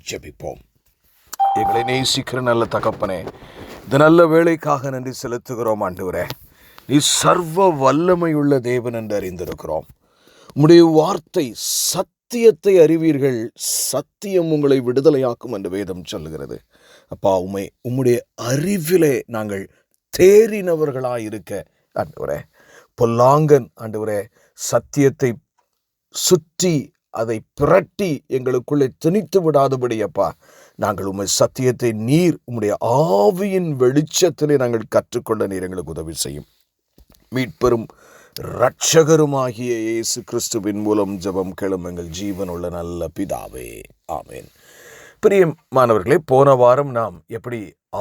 ஜெபிப்போம். எங்களை நேசிக்கிற நல்ல தகப்பனே, இந்த நல்ல வேளைக்காக நன்றி செலுத்துகிறோம். ஆண்டவரே, நீ சர்வ வல்லமையுள்ள தேவன் என்று அறிந்திருக்கிறோம். உம்முடைய வார்த்தை சத்தியத்தை அறிவீர்கள், சத்தியம் உங்களை விடுதலையாக்கும் என்று வேதம் சொல்லுகிறது. அப்பா, உம்முடைய அறிவிலே நாங்கள் தேறினவர்களாயிருக்க ஆண்டவரே, பொல்லாங்கன் ஆண்டவரே சத்தியத்தை சுற்றி அதை பிரட்டி எங்களுக்குள்ளே திணித்து விடாதபடி அப்பா, நாங்கள் உம்மை சத்தியத்தை நீர் உம்முடைய ஆவியின் வெளிச்சத்திலே நாங்கள் கற்றுக்கொள்ள நீர் எங்களுக்கு உதவி செய்யும். மீட்பெரும் இரட்சகருமாகிய இயேசு கிறிஸ்துவின் மூலம் ஜெபம் கேளும் எங்கள் ஜீவனுள்ள நல்ல பிதாவே, ஆமேன். பிரியமானவர்களே, போன வாரம் நாம் எப்படி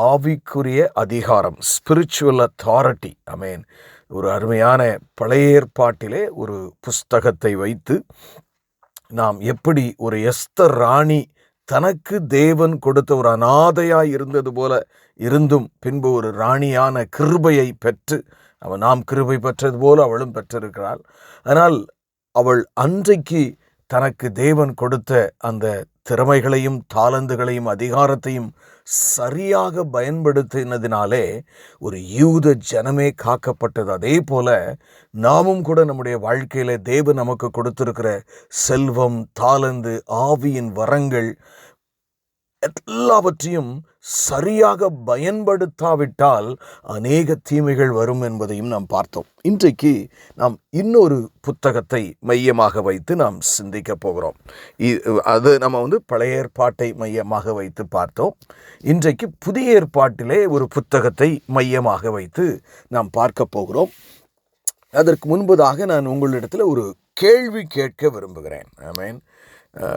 ஆவிக்குரிய அதிகாரம், ஸ்பிரிச்சுவல் அத்தாரிட்டி, ஆமேன், ஒரு அருமையான பழைய ஏற்பாட்டிலே ஒரு புஸ்தகத்தை வைத்து நாம் எப்படி ஒரு எஸ்தர் ராணி தனக்கு தேவன் கொடுத்த ஒரு அநாதையாய் இருந்தது போல இருந்தும் பின்பு ஒரு ராணியான கிருபையை பெற்று நாம் கிருபை பெற்றது போல அவளும் பெற்றிருக்கிறாள். ஆனால் அவள் அன்றைக்கு தனக்கு தேவன் கொடுத்த அந்த திறமைகளையும் தாளந்துகளையும் அதிகாரத்தையும் சரியாக பயன்படுத்தினதினாலே ஒரு யூத ஜனமே காக்கப்பட்டது. அதே போல நாமும் கூட நம்முடைய வாழ்க்கையில தேவன் நமக்கு கொடுத்திருக்கிற செல்வம், தாளந்து, ஆவியின் வரங்கள் எல்லாவற்றையும் சரியாக பயன்படுத்தாவிட்டால் அநேக தீமைகள் வரும் என்பதையும் நாம் பார்த்தோம். இன்றைக்கு நாம் இன்னொரு புத்தகத்தை மையமாக வைத்து நாம் சிந்திக்க போகிறோம். அது நம்ம பழைய ஏற்பாட்டை மையமாக வைத்து பார்த்தோம். இன்றைக்கு புதிய ஏற்பாட்டிலே ஒரு புத்தகத்தை மையமாக வைத்து நாம் பார்க்க போகிறோம். அதற்கு முன்பதாக நான் உங்களிடத்தில் ஒரு கேள்வி கேட்க விரும்புகிறேன். ஆமென்.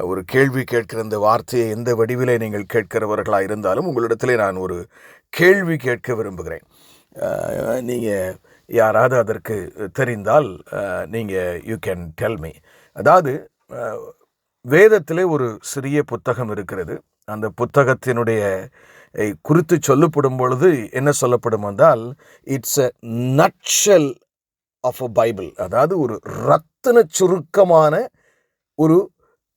ஒரு கேள்வி கேட்கிற இந்த வார்த்தையை எந்த வடிவிலே நீங்கள் கேட்கிறவர்களாக இருந்தாலும் உங்களிடத்திலே நான் ஒரு கேள்வி கேட்க விரும்புகிறேன். நீங்கள் யாராவது அதற்கு தெரிந்தால் நீங்கள் யூ கேன் டெல் மீ. அதாவது, வேதத்திலே ஒரு சிறிய புத்தகம் இருக்கிறது. அந்த புத்தகத்தினுடைய குறித்து சொல்லப்படும் பொழுது என்ன சொல்லப்படும் என்றால், it's a nutshell of a Bible. அதாவது ஒரு ரத்தின சுருக்கமான ஒரு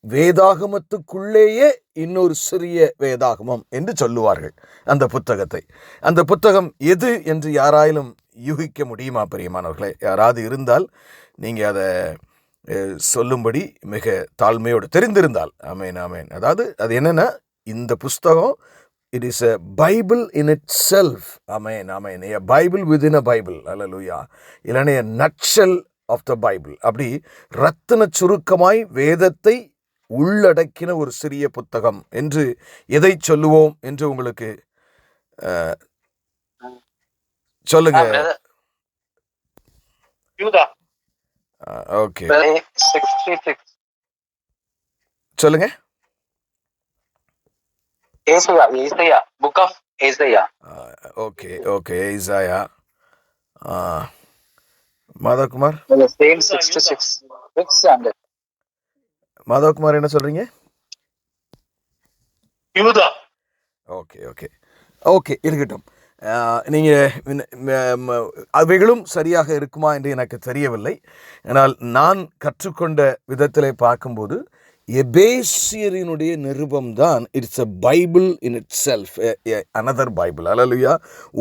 வேதாகமத்துக்குள்ளேயே இன்னொரு சிறிய வேதாகமம் என்று சொல்லுவார்கள் அந்த புத்தகத்தை. அந்த புத்தகம் எது என்று யாராயிலும் யூகிக்க முடியுமா பிரியமானவர்களே? யாராவது இருந்தால் நீங்கள் அதை சொல்லும்படி மிக தாழ்மையோடு தெரிந்திருந்தால். ஆமேன், ஆமேன். அதாவது அது என்னன்னா, இந்த புஸ்தகம் it is a Bible in itself. ஆமேன், ஆமேன். A Bible within a Bible. அல்லேலூயா. இல்லைன்னா a nutshell of the Bible. அப்படி ரத்தின சுருக்கமாய் வேதத்தை உள்ளடக்கின ஒரு சிறிய புத்தகம் என்று எதை சொல்லுவோம் என்று உங்களுக்கு சொல்லுங்க. ஓகே, சொல்லுங்க. Okay, okay. ஏசாயா. மாதவகுமார், மாதவகுமார் என்ன சொல்றீங்க? ஓகே, ஓகே, ஓகே, இருக்கட்டும். நீங்கள் அவைகளும் சரியாக இருக்குமா என்று எனக்கு தெரியவில்லை. ஆனால் நான் கற்றுக்கொண்ட விதத்திலே பார்க்கும்போது எபேசியரினுடைய நிருபம்தான் it's a Bible in itself, another Bible. அல்லேலூயா.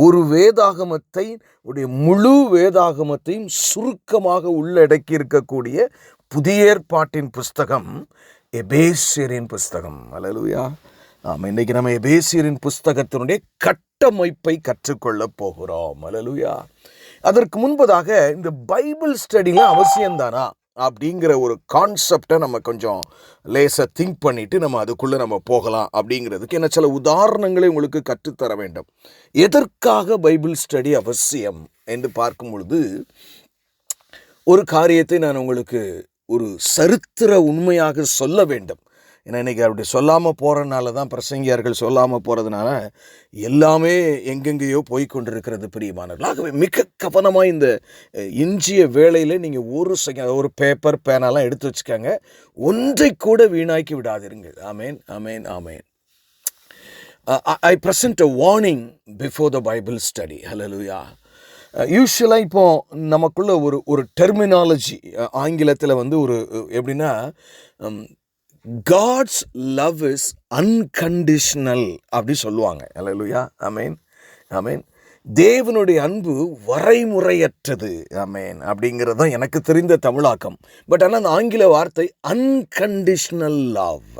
ஒரு வேதாகமத்தை, உடைய முழு வேதாகமத்தையும் சுருக்கமாக உள்ளடக்கி இருக்கக்கூடிய புதிய ஏற்பாட்டின் புஸ்தகம் எபேசியரின் புஸ்தகம். அல்லேலூயா. இன்றைக்கு நம்ம எபேசியரின் புஸ்தகத்தினுடைய கட்டமைப்பை கற்றுக்கொள்ள போகிறோம். அல்லேலூயா. அதற்கு முன்பதாக இந்த பைபிள் ஸ்டடிலாம் அவசியம்தானா அப்படிங்கிற ஒரு கான்செப்டை நம்ம கொஞ்சம் லேசாக திங்க் பண்ணிட்டு நம்ம அதுக்குள்ளே நம்ம போகலாம். அப்படிங்கிறதுக்கு என்ன சில உதாரணங்களை உங்களுக்கு கற்றுத்தர வேண்டும். எதற்காக பைபிள் ஸ்டடி அவசியம் என்று பார்க்கும் பொழுது ஒரு காரியத்தை நான் உங்களுக்கு ஒரு சரித்திர உண்மையாக சொல்ல வேண்டும். ஏன்னா இன்றைக்கி அப்படி சொல்லாமல் போகிறதுனால தான், பிரசங்கியார்கள் சொல்லாமல் போகிறதுனால எல்லாமே எங்கெங்கேயோ போய் கொண்டிருக்கிறது பிரியமானவர்கள். ஆகவே மிக கவனமாக இந்த இன்றைய வேளையில் நீங்கள் ஒரு பேப்பர் பேனாலாம் எடுத்து வச்சுக்கோங்க. ஒன்றை கூட வீணாக்கி விடாதிருங்கள். ஆமேன், ஆமேன், ஆமேன். I present a warning before the Bible study. Hallelujah. யூஸ்வலாக இப்போ நமக்குள்ள ஒரு டெர்மினாலஜி ஆங்கிலத்தில் ஒரு எப்படின்னா, காட்ஸ் லவ் இஸ் அன்கண்டிஷனல் அப்படி சொல்லுவாங்க. அல்லேலூயா, ஆமென், ஆமென். தேவனுடைய அன்பு வரைமுறையற்றது, ஆமென், அப்படிங்கிறது தான் எனக்கு தெரிந்த தமிழாக்கம். பட் ஆனால் அந்த ஆங்கில வார்த்தை அன்கண்டிஷனல் லவ்,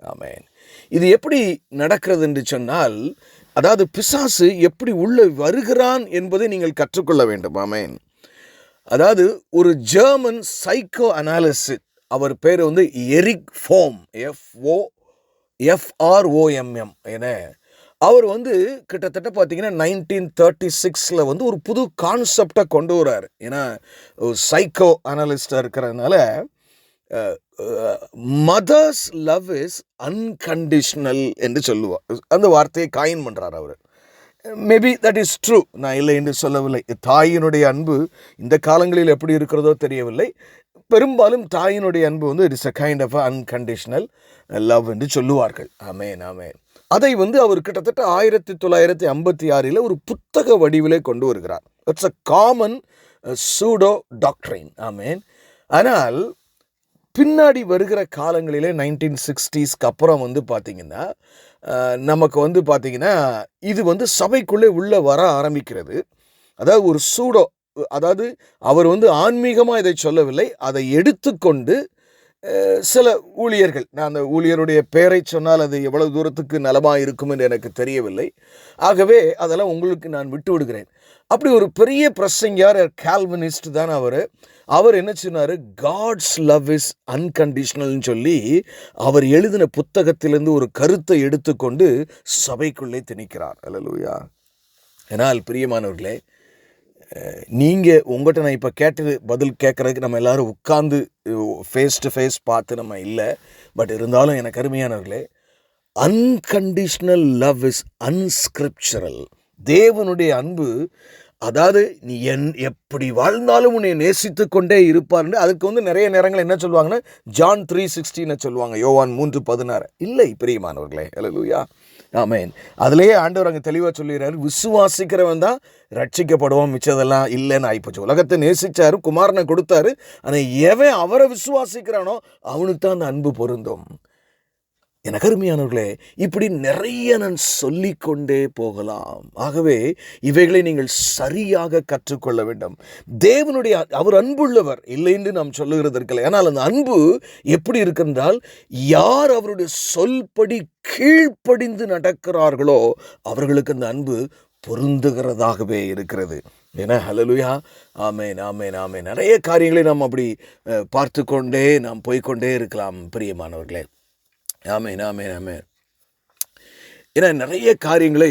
ஆமென். இது எப்படி நடக்கிறது என்று சொன்னால், அதாவது பிசாசு எப்படி உள்ள வருகிறான் என்பதை நீங்கள் கற்றுக்கொள்ள வேண்டும், ஆமென். அதாவது ஒரு ஜெர்மன் சைக்கோ அனாலிசிஸ், அவர் பேர் வந்து எரிக் ஃபோம், FROMM என, அவர் வந்து கிட்டத்தட்ட பார்த்தீங்கன்னா 1936 வந்து ஒரு புது கான்செப்டை கொண்டு வர்றாரு. ஏன்னா சைக்கோ அனலிஸ்டாக இருக்கிறதுனால மதர்ஸ் லவ் இஸ் அன்கண்டிஷனல் என்று சொல்லுவார். அந்த வார்த்தையை காயின் பண்ணுறார் அவர். மேபி தட் இஸ் ட்ரூ, நான் இல்லை என்று சொல்லவில்லை. தாயினுடைய அன்பு இந்த காலங்களில் எப்படி இருக்கிறதோ தெரியவில்லை. பெரும்பாலும் தாயினுடைய அன்பு வந்து it is a kind of unconditional love என்று சொல்லுவார்கள், ஆமென், ஆமென். அதை வந்து அவர் கிட்டத்தட்ட 1956 ஒரு புத்தக வடிவிலே கொண்டு வருகிறார். It's a common pseudo doctrine, ஆமென். ஆனால் பின்னாடி வருகிற காலங்களிலே 1960s அப்புறம் வந்து பார்த்திங்கன்னா நமக்கு வந்து பார்த்திங்கன்னா இது வந்து சபைக்குள்ளே உள்ளே வர ஆரம்பிக்கிறது. அதாவது ஒரு சூடோ, அதாவது அவர் வந்து ஆன்மீகமாக இதை சொல்லவில்லை, அதை எடுத்துக்கொண்டு சில ஊழியர்கள், நான் அந்த ஊழியருடைய பெயரை சொன்னால் அது எவ்வளவு தூரத்துக்கு நலமாக இருக்கும் என்று எனக்கு தெரியவில்லை. ஆகவே அதெல்லாம் உங்களுக்கு நான் விட்டு விடுகிறேன். அப்படி ஒரு பெரிய பிரசங்கியார், கால்வினிஸ்ட் தான் அவர் என்ன சொன்னார், காட்ஸ் லவ் இஸ் அன்கண்டிஷனல்னு சொல்லி அவர் எழுதின புத்தகத்திலிருந்து ஒரு கருத்தை எடுத்துக்கொண்டு சபைக்குள்ளே திணிக்கிறார். அல்லேலூயா. ஏனால் பிரியமானவர்களே, நீங்கள் உங்கள்கிட்ட நான் இப்போ கேட்டது பதில் கேட்குறதுக்கு நம்ம எல்லோரும் உட்கார்ந்து ஃபேஸ் டு ஃபேஸ் பார்த்து நம்ம இல்லை. பட் இருந்தாலும் எனக்கு அருமையானவர்களே, அன்கண்டிஷனல் லவ் இஸ் அன்ஸ்கிரிப்சுரல். தேவனுடைய அன்பு, அதாவது நீ எப்படி வாழ்ந்தாலும் உன்னை நேசித்து கொண்டே இருப்பார்னு, அதுக்கு வந்து நிறைய நேரங்கள் என்ன சொல்லுவாங்கன்னா ஜான் 3:16 சொல்லுவாங்க, யோவான் 3:16 இல்லை பிரியமானவர்களே. அல்லேலூயா, ஆமென். அதுலேயே ஆண்டவர் அங்கே தெளிவாக சொல்லிடுறாரு, விசுவாசிக்கிறவன் தான் ரட்சிக்கப்படுவான், மிச்சதெல்லாம் இல்லைன்னு ஆயிப்போச்சு. உலகத்தை நேசிச்சாரு, குமாரனை கொடுத்தாரு, ஆனால் எவன் அவரை விசுவாசிக்கிறானோ அவனுக்கு தான் அந்த அன்பு பொருந்தும். எனக்கு அருமையானவர்களே, இப்படி நிறைய நான் சொல்லிக்கொண்டே போகலாம். ஆகவே இவைகளை நீங்கள் சரியாக கற்றுக்கொள்ள வேண்டும். தேவனுடைய அவர் அன்புள்ளவர் இல்லை என்று நாம் சொல்லுகிறதற்கில்லை. ஆனால் அந்த அன்பு எப்படி இருக்கின்றால், யார் அவருடைய சொல்படி கீழ்ப்படிந்து நடக்கிறார்களோ அவர்களுக்கு அந்த அன்பு பொருந்துகிறதாகவே இருக்கிறது. ஏன்னா ஹல்லேலூயா, ஆமென், ஆமென், ஆமென். நிறைய காரியங்களை நாம் அப்படி பார்த்து கொண்டே நாம் போய்கொண்டே இருக்கலாம் பிரியமானவர்களே. ஆமென், ஆமென், ஆமென். ஏன்னா நிறைய காரியங்களை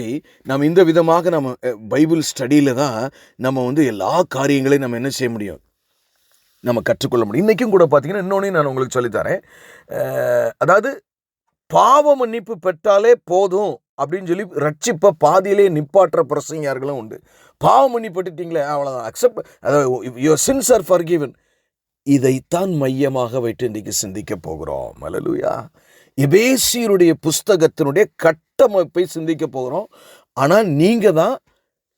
நாம் இந்த விதமாக நம்ம பைபிள் ஸ்டடியில் தான் நம்ம வந்து எல்லா காரியங்களையும் நம்ம என்ன செய்ய முடியும், நம்ம கற்றுக்கொள்ள முடியும். இன்றைக்கும் கூட பார்த்தீங்கன்னா இன்னொன்று நான் உங்களுக்கு சொல்லித்தரேன். அதாவது பாவ மன்னிப்பு பெற்றாலே போதும் அப்படின்னு சொல்லி ரட்சிப்பை பாதியிலே நிப்பாற்ற பிரசங்கியார்களும் உண்டு. பாவ மன்னிப்பு பெற்றுட்டீங்களே அவ்வளோதான், அக்செப்ட், அதாவது யுவர் சின்ஸ் ஆர் ஃபர்கிவன். இதைத்தான் மையமாக வைத்து இன்றைக்கு சிந்திக்க போகிறோம். அல்லேலூயா. எபேசியருடைய புஸ்தகத்தினுடைய கட்டமைப்பை சிந்திக்க போகிறோம். ஆனால் நீங்கள் தான்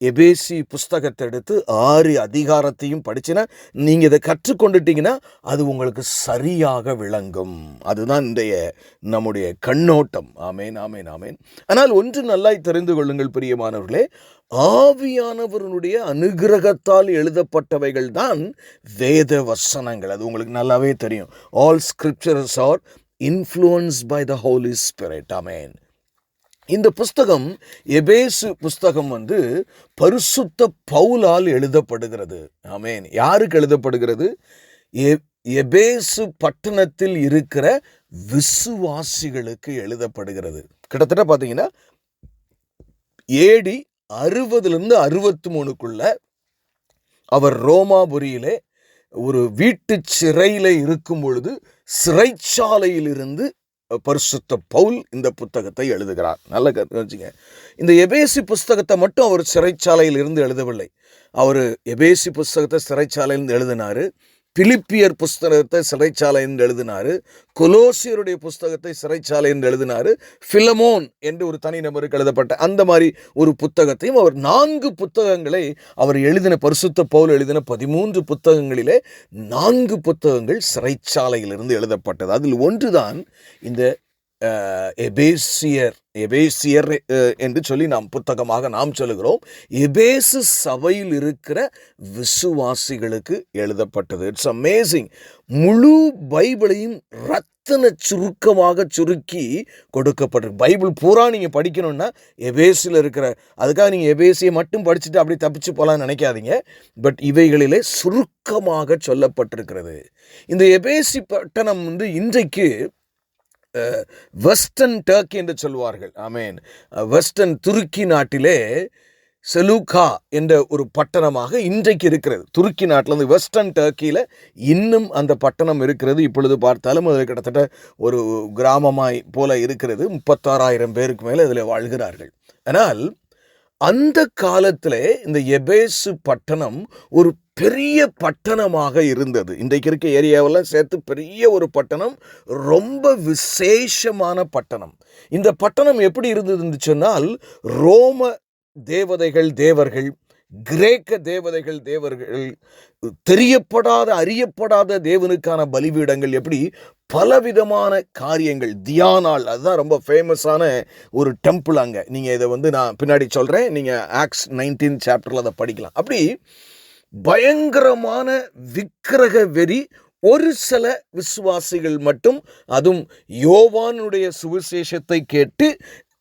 எபேசி புஸ்தகத்தை எடுத்து 6 அதிகாரத்தையும் படிச்சுன்னா நீங்கள் இதை கற்றுக்கொண்டுட்டீங்கன்னா அது உங்களுக்கு சரியாக விளங்கும். அதுதான் இன்றைய நம்முடைய கண்ணோட்டம். ஆமேன், ஆமேன், ஆமேன். ஆனால் ஒன்று நல்லாய் தெரிந்து கொள்ளுங்கள் பிரியமானவர்களே, ஆவியானவருடைய அனுகிரகத்தால் எழுதப்பட்டவைகள் தான் வேத வசனங்கள். அது உங்களுக்கு நல்லாவே தெரியும். All scriptures are influenced by the holy spirit. ஆமேன். இந்த புஸ்தகம் எபேசு புஸ்தகம் வந்து பரிசுத்த பவுலால் எழுதப்படுகிறது. ஆமேன். யாருக்கு எழுதப்படுகிறது? எபேசு பட்டணத்தில் இருக்கிற விசுவாசிகளுக்கு எழுதப்படுகிறது. கிட்டத்தட்ட பார்த்தீங்கன்னா AD 60 63 அவர் ரோமாபுரியிலே ஒரு வீட்டு சிறையில் இருக்கும் பொழுது சிறைச்சாலையிலிருந்து பரிசுத்த பவுல் இந்த புத்தகத்தை எழுதுகிறார். நல்ல கவனிச்சுங்க. இந்த எபேசி புஸ்தகத்தை மட்டும் அவர் சிறைச்சாலையில் இருந்து எழுதவில்லை. அவர் எபேசி புஸ்தகத்தை சிறைச்சாலையிலிருந்து எழுதினார். பிலிப்பியர் புஸ்தகத்தை சிறைச்சாலை என்று எழுதினாரு, கொலோசியருடைய புஸ்தகத்தை சிறைச்சாலை என்று எழுதினாரு, பிலமோன் என்று ஒரு தனிநபருக்கு எழுதப்பட்ட அந்த மாதிரி ஒரு புத்தகத்தையும் அவர் 4 புத்தகங்களை அவர் எழுதின, பரிசுத்த பவுல் எழுதின 13 புத்தகங்களிலே 4 புத்தகங்கள் சிறைச்சாலையிலிருந்து எழுதப்பட்டது. அதில் ஒன்றுதான் இந்த எபேசியர் என்று சொல்லி நாம் புத்தகமாக நாம் சொல்லுகிறோம். எபேசு சபையில் இருக்கிற விசுவாசிகளுக்கு எழுதப்பட்டது. It's amazing. முழு பைபிளையும் ரத்தின சுருக்கமாக சுருக்கி கொடுக்கப்பட்டிருக்கு. பைபிள் பூரா நீங்கள் படிக்கணும்னா எபேசில் இருக்கிற, அதுக்காக நீங்கள் எபேசியை மட்டும் படிச்சுட்டு அப்படி தப்பிச்சு போகலான்னு நினைக்காதீங்க. பட் இவைகளிலே சுருக்கமாக சொல்லப்பட்டிருக்கிறது. இந்த எபேசி பட்டணம் இன்றைக்கு வெஸ்டர்ன் டர்க்கி என்று சொல்வார்கள். ஆமேன். வெஸ்டர்ன் துருக்கி நாட்டிலே செலூக்கா என்ற ஒரு பட்டணமாக இன்றைக்கு இருக்கிறது. துருக்கி நாட்டில் வெஸ்டர்ன் டர்க்கியில் இன்னும் அந்த பட்டணம் இருக்கிறது. இப்பொழுது பார்த்தாலும் அது கிட்டத்தட்ட ஒரு கிராமமாய் போல இருக்கிறது. 36,000 பேருக்கு மேலே இதில் வாழ்கிறார்கள். ஆனால் அந்த காலத்தில் இந்த எபேசு பட்டணம் ஒரு பெரிய பட்டணமாக இருந்தது. இன்றைக்கு இருக்க ஏரியாவெல்லாம் சேர்த்து பெரிய ஒரு பட்டணம், ரொம்ப விசேஷமான பட்டணம். இந்த பட்டணம் எப்படி இருந்ததுன்னு சொன்னால், ரோம தேவர்கள், கிரேக்க தேவர்கள், தெரியப்படாத அறியப்படாத தேவனுக்கான பலிபீடங்கள், எப்படி பலவிதமான காரியங்கள், தியானால், அதுதான் ரொம்ப ஃபேமஸான ஒரு டெம்பிள் அங்கே. நீங்கள் இதை நான் பின்னாடி சொல்கிறேன், நீங்கள் ஆக்ட்ஸ் 19 சாப்டரில் அதை படிக்கலாம். அப்படி பயங்கரமான விக்கிரக வெறி ஒரு சில விசுவாசிகள் மட்டும், அதுவும் யோவானுடைய சுவிசேஷத்தை கேட்டு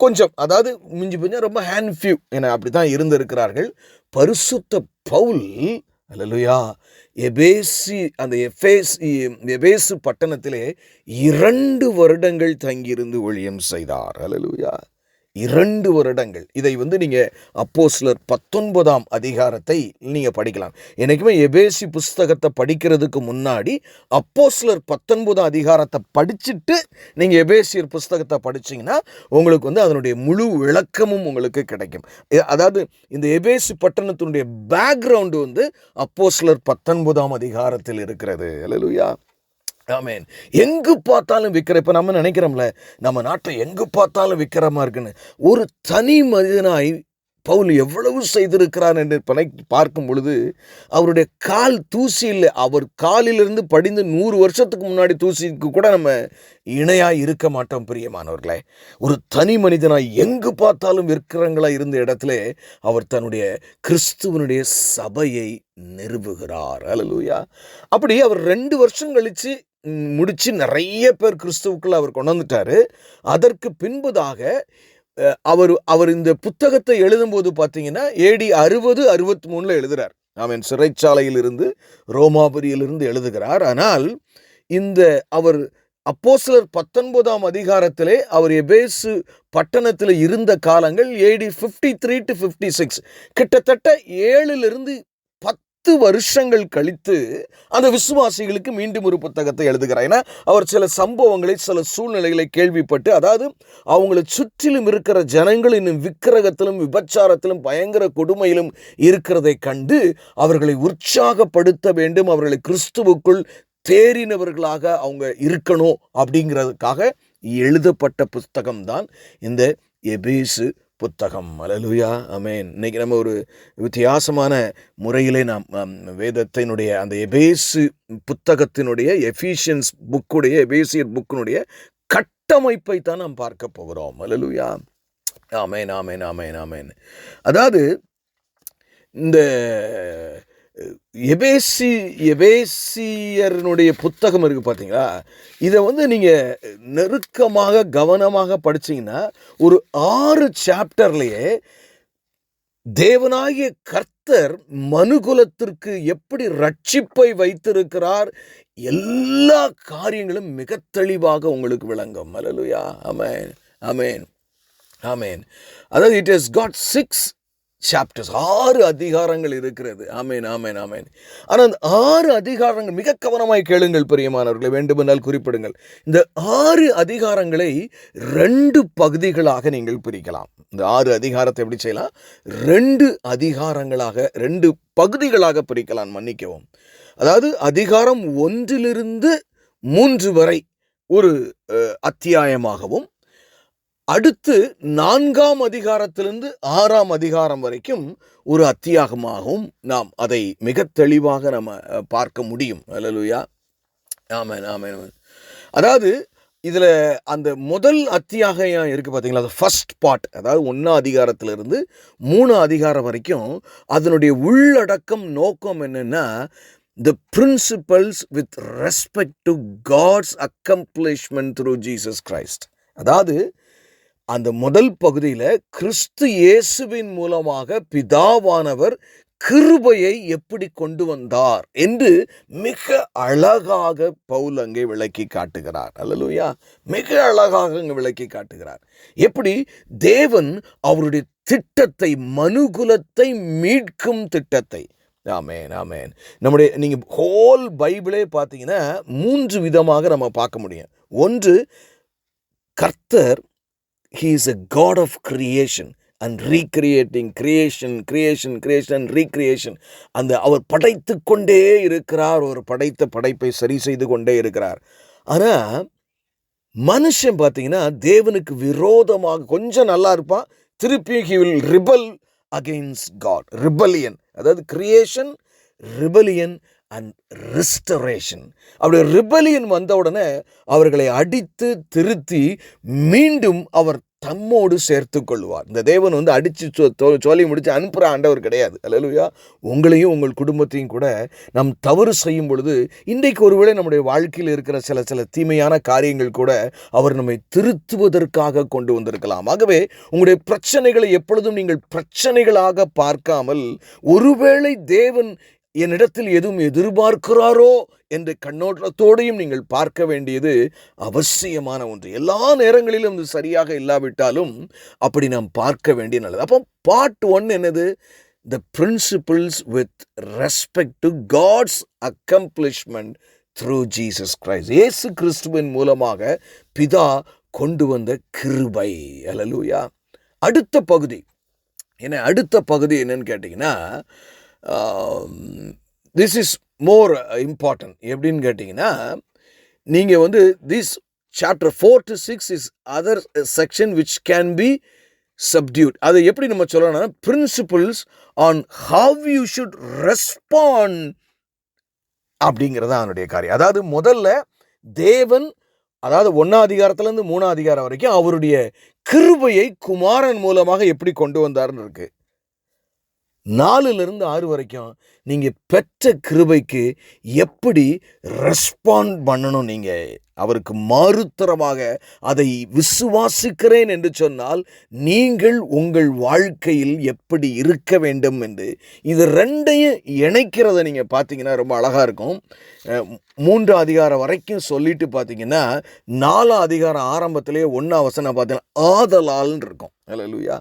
கொஞ்சம், அதாவது மிஞ்சி கொஞ்சம் ரொம்ப ஹேண்ட்ஃபியூ என அப்படி தான் இருந்திருக்கிறார்கள். பரிசுத்த பவுல் அல்லேலூயா எபேசு பட்டணத்திலே 2 வருடங்கள் தங்கியிருந்து ஊழியம் செய்தார். அல்லேலூயா 2 வருடங்கள். இதை நீங்கள் அப்போஸ்தலர் 19ஆம் அதிகாரத்தை நீங்கள் படிக்கலாம். எனக்குமே எபேசி புஸ்தகத்தை படிக்கிறதுக்கு முன்னாடி அப்போஸ்தலர் 19ஆம் அதிகாரத்தை படிச்சுட்டு நீங்கள் எபேசியர் புஸ்தகத்தை படிச்சிங்கன்னா உங்களுக்கு அதனுடைய முழு விளக்கமும் உங்களுக்கு கிடைக்கும். அதாவது இந்த எபேசி பட்டணத்தினுடைய பேக்ரவுண்டு அப்போஸ்தலர் 19ஆம் அதிகாரத்தில் இருக்கிறது. அல்லேலூயா ஆமேன். எங்கு பார்த்தாலும் விக்கிரம். இப்போ நம்ம நினைக்கிறோம்ல, நம்ம நாட்டை எங்கு பார்த்தாலும் விக்கிரமா இருக்குன்னு. ஒரு தனி மனிதனாய் பவுல் எவ்வளவு செய்திருக்கிறார் என்று பார்க்கும் பொழுது, அவருடைய கால் தூசி இல்லை. அவர் காலிலிருந்து படிந்து 100 வருஷத்துக்கு முன்னாடி தூசிக்கு கூட நம்ம இணையாய் இருக்க மாட்டோம் பிரியமானவர்களே. ஒரு தனி மனிதனாய் எங்கு பார்த்தாலும் விக்கிரங்களாய் இருந்த இடத்துல அவர் தன்னுடைய கிறிஸ்துவனுடைய சபையை நிறுவுகிறார். அல்லேலூயா. அப்படி அவர் 2 வருஷம் கழிச்சு முடிச்சு நிறைய பேர் கிறிஸ்துவுக்குள்ள அவர் கொண்டு வந்துட்டாரு. அதற்கு பின்புதாக அவர் இந்த புத்தகத்தை எழுதும்போது பார்த்தீங்கன்னா AD 60-63 எழுதுகிறார். ஆமென். சிறைச்சாலையில் இருந்து, ரோமாபுரியிலிருந்து எழுதுகிறார். ஆனால் அவர் அப்போஸ்தலர் 19ஆம் அதிகாரத்திலே அவர் எபேசு பட்டணத்தில் இருந்த காலங்கள் AD 53 to 56, கிட்டத்தட்ட 7 to 10 வருஷங்கள் கழித்து அந்த விசுவாசிகளுக்கு மீண்டும் ஒரு புத்தகத்தை எழுதுகிறார். ஏன்னா அவர் சில சம்பவங்களை, சில சூழ்நிலைகளை கேள்விப்பட்டு, அதாவது அவங்களை சுற்றிலும் இருக்கிற ஜனங்கள் இன்னும் விக்கிரகத்திலும் விபச்சாரத்திலும் பயங்கர கொடுமையிலும் இருக்கிறதை கண்டு அவர்களை உற்சாகப்படுத்த வேண்டும், அவர்களை கிறிஸ்துவுக்குள் தேறினவர்களாக அவங்க இருக்கணும் அப்படிங்கிறதுக்காக எழுதப்பட்ட புத்தகம்தான் இந்த எபேசு புத்தகம். அல்லேலூயா ஆமென். இன்னைக்கு நம்ம ஒரு வித்தியாசமான முறையிலே நாம் வேதத்தினுடைய அந்த எபேசு புத்தகத்தினுடைய எஃபிஷியன்ஸ் புக்குடைய, எபேசியர் புக்கினுடைய கட்டமைப்பை தான் நாம் பார்க்க போகிறோம். அல்லேலூயா ஆமென் ஆமென் ஆமென் ஆமென். அதாவது இந்த எபேசியருடைய புத்தகம் இருக்குது பார்த்தீங்களா, இதை நீங்கள் நெருக்கமாக கவனமாக படிச்சிங்கன்னா ஒரு 6 சாப்டர்லேயே தேவனாகிய கர்த்தர் மனுகுலத்திற்கு எப்படி ரட்சிப்பை வைத்திருக்கிறார், எல்லா காரியங்களும் மிக தெளிவாக உங்களுக்கு விளங்கும். அல்லேலூயா ஆமென் ஆமென் ஆமென். அதாவது இட் ஹஸ் காட் 6 சாப்டர்ஸ், 6 அதிகாரங்கள் இருக்கிறது. ஆமேன், ஆமேன், ஆமேன். ஆனால் அந்த 6 அதிகாரங்கள் மிக கவனமாய் கேளுங்கள் பிரியமானவர்களை, வேண்டுமென்றால் குறிப்பிடுங்கள். இந்த 6 அதிகாரங்களை 2 பகுதிகளாக நீங்கள் பிரிக்கலாம். இந்த 6 அதிகாரத்தை எப்படி செய்யலாம்? 2 அதிகாரங்களாக, 2 பகுதிகளாக பிரிக்கலாம். மன்னிக்கவும். அதாவது அதிகாரம் 1 3 வரை ஒரு அத்தியாயமாகவும், அடுத்து 4ஆம் அதிகாரத்திலிருந்து 6ஆம் அதிகாரம் வரைக்கும் ஒரு அத்தியாயமாகவும் நாம் அதை மிக தெளிவாக நம்ம பார்க்க முடியும். அல்லேலூயா, ஆமென், ஆமென். அதாவது இதில் அந்த முதல் அத்தியாயம் இருக்குது பார்த்தீங்களா, அது ஃபர்ஸ்ட் பார்ட், அதாவது 1ஆம் அதிகாரத்திலிருந்து 3ஆம் அதிகாரம் வரைக்கும் அதனுடைய உள்ளடக்கம், நோக்கம் என்னென்னா, the principles with respect to God's accomplishment through Jesus Christ. அதாவது அந்த முதல் பகுதியில் கிறிஸ்து இயேசுவின் மூலமாக பிதாவானவர் கிருபையை எப்படி கொண்டு வந்தார் என்று மிக அழகாக பவுல் அங்கே விளக்கி காட்டுகிறார். அல்லேலூயா, மிக அழகாக அங்கே விளக்கி காட்டுகிறார். எப்படி தேவன் அவருடைய திட்டத்தை, மனுகுலத்தை மீட்கும் திட்டத்தை, ஆமேன், ஆமேன். நம்முடைய நீங்கள் ஹோல் பைபிளே பார்த்தீங்கன்னா 3 விதமாக நம்ம பார்க்க முடியும். ஒன்று, கர்த்தர், he is a God of creation and recreating, creation and recreation. அந்த அவர் படைத்து கொண்டே இருக்கிறார், ஒரு படைத்த படைப்பை சரி செய்து கொண்டே இருக்கிறார். ஆனால் மனுஷன் பார்த்தீங்கன்னா தேவனுக்கு விரோதமாக கொஞ்சம் நல்லா இருப்பான், திருப்பி he will rebel against God. Rebellion, அதாவது கிரியேஷன், ரிபலியன் அண்ட் ரெஸ்டரேஷன். அப்படி ரிபலியன் வந்த உடனே அவர்களை அடித்து திருத்தி மீண்டும் அவர் தம்மோடு சேர்த்து கொள்வார். இந்த தேவன் அடித்து சொல்லி முடித்து அனுப்புகிற ஆண்டவர் கிடையாது. அல்லேலூயா. உங்களையும் உங்கள் குடும்பத்தையும் கூட நாம் தவறு செய்யும் பொழுது, இன்றைக்கு ஒருவேளை நம்முடைய வாழ்க்கையில் இருக்கிற சில தீமையான காரியங்கள் கூட அவர் நம்மை திருத்துவதற்காக கொண்டு வந்திருக்கலாம். ஆகவே உங்களுடைய பிரச்சனைகளை எப்பொழுதும் நீங்கள் பிரச்சனைகளாக பார்க்காமல், ஒருவேளை தேவன் என்னிடத்தில் எதுவும் எதிர்பார்க்கிறாரோ என்ற கண்ணோட்டத்தோடையும் நீங்கள் பார்க்க வேண்டியது அவசியமான ஒன்று. எல்லா நேரங்களிலும் இது சரியாக இல்லாவிட்டாலும் அப்படி நாம் பார்க்க வேண்டிய நல்லது. அப்போ பார்ட் 1 என்னது? The principles with respect to God's accomplishment through Jesus Christ. இயேசு கிறிஸ்துவின் மூலமாக பிதா கொண்டு வந்த கிருபை. அல்லேலூயா. அடுத்த பகுதி என்னன்னு கேட்டிங்கன்னா, திஸ் இஸ் மோர் இம்பார்ட்டன்ட். எப்படின்னு கேட்டிங்கன்னா, நீங்கள் this chapter 4 to 6 is other section which can be subdued. அதை எப்படி நம்ம சொல்லணும்னா, principles on how you should respond அப்படிங்கிறது அவனுடைய காரியம். அதாவது முதல்ல தேவன், அதாவது 1ஆம் அதிகாரத்திலேருந்து 3ஆம் அதிகாரம் வரைக்கும் அவருடைய கிருபையை குமாரன் மூலமாக எப்படி கொண்டு வந்தார்னு இருக்கு. 4லிருந்து 6 வரைக்கும் நீங்கள் பெற்ற கிருபைக்கு எப்படி ரெஸ்பாண்ட் பண்ணணும், நீங்கள் அவருக்கு மாறுத்தரமாக அதை விசுவாசிக்கிறேன் என்று சொன்னால் நீங்கள் உங்கள் வாழ்க்கையில் எப்படி இருக்க வேண்டும் என்று, இது 2ஐயும் இணைக்கிறத நீங்கள் பார்த்தீங்கன்னா ரொம்ப அழகாக இருக்கும். 3ஆம் அதிகாரம் வரைக்கும் சொல்லிட்டு பார்த்தீங்கன்னா 4ஆம் அதிகாரம் ஆரம்பத்திலே 1ஆம் வசனம் பார்த்தீங்கன்னா ஆதலால்னு இருக்கும். அல்லேலூயா,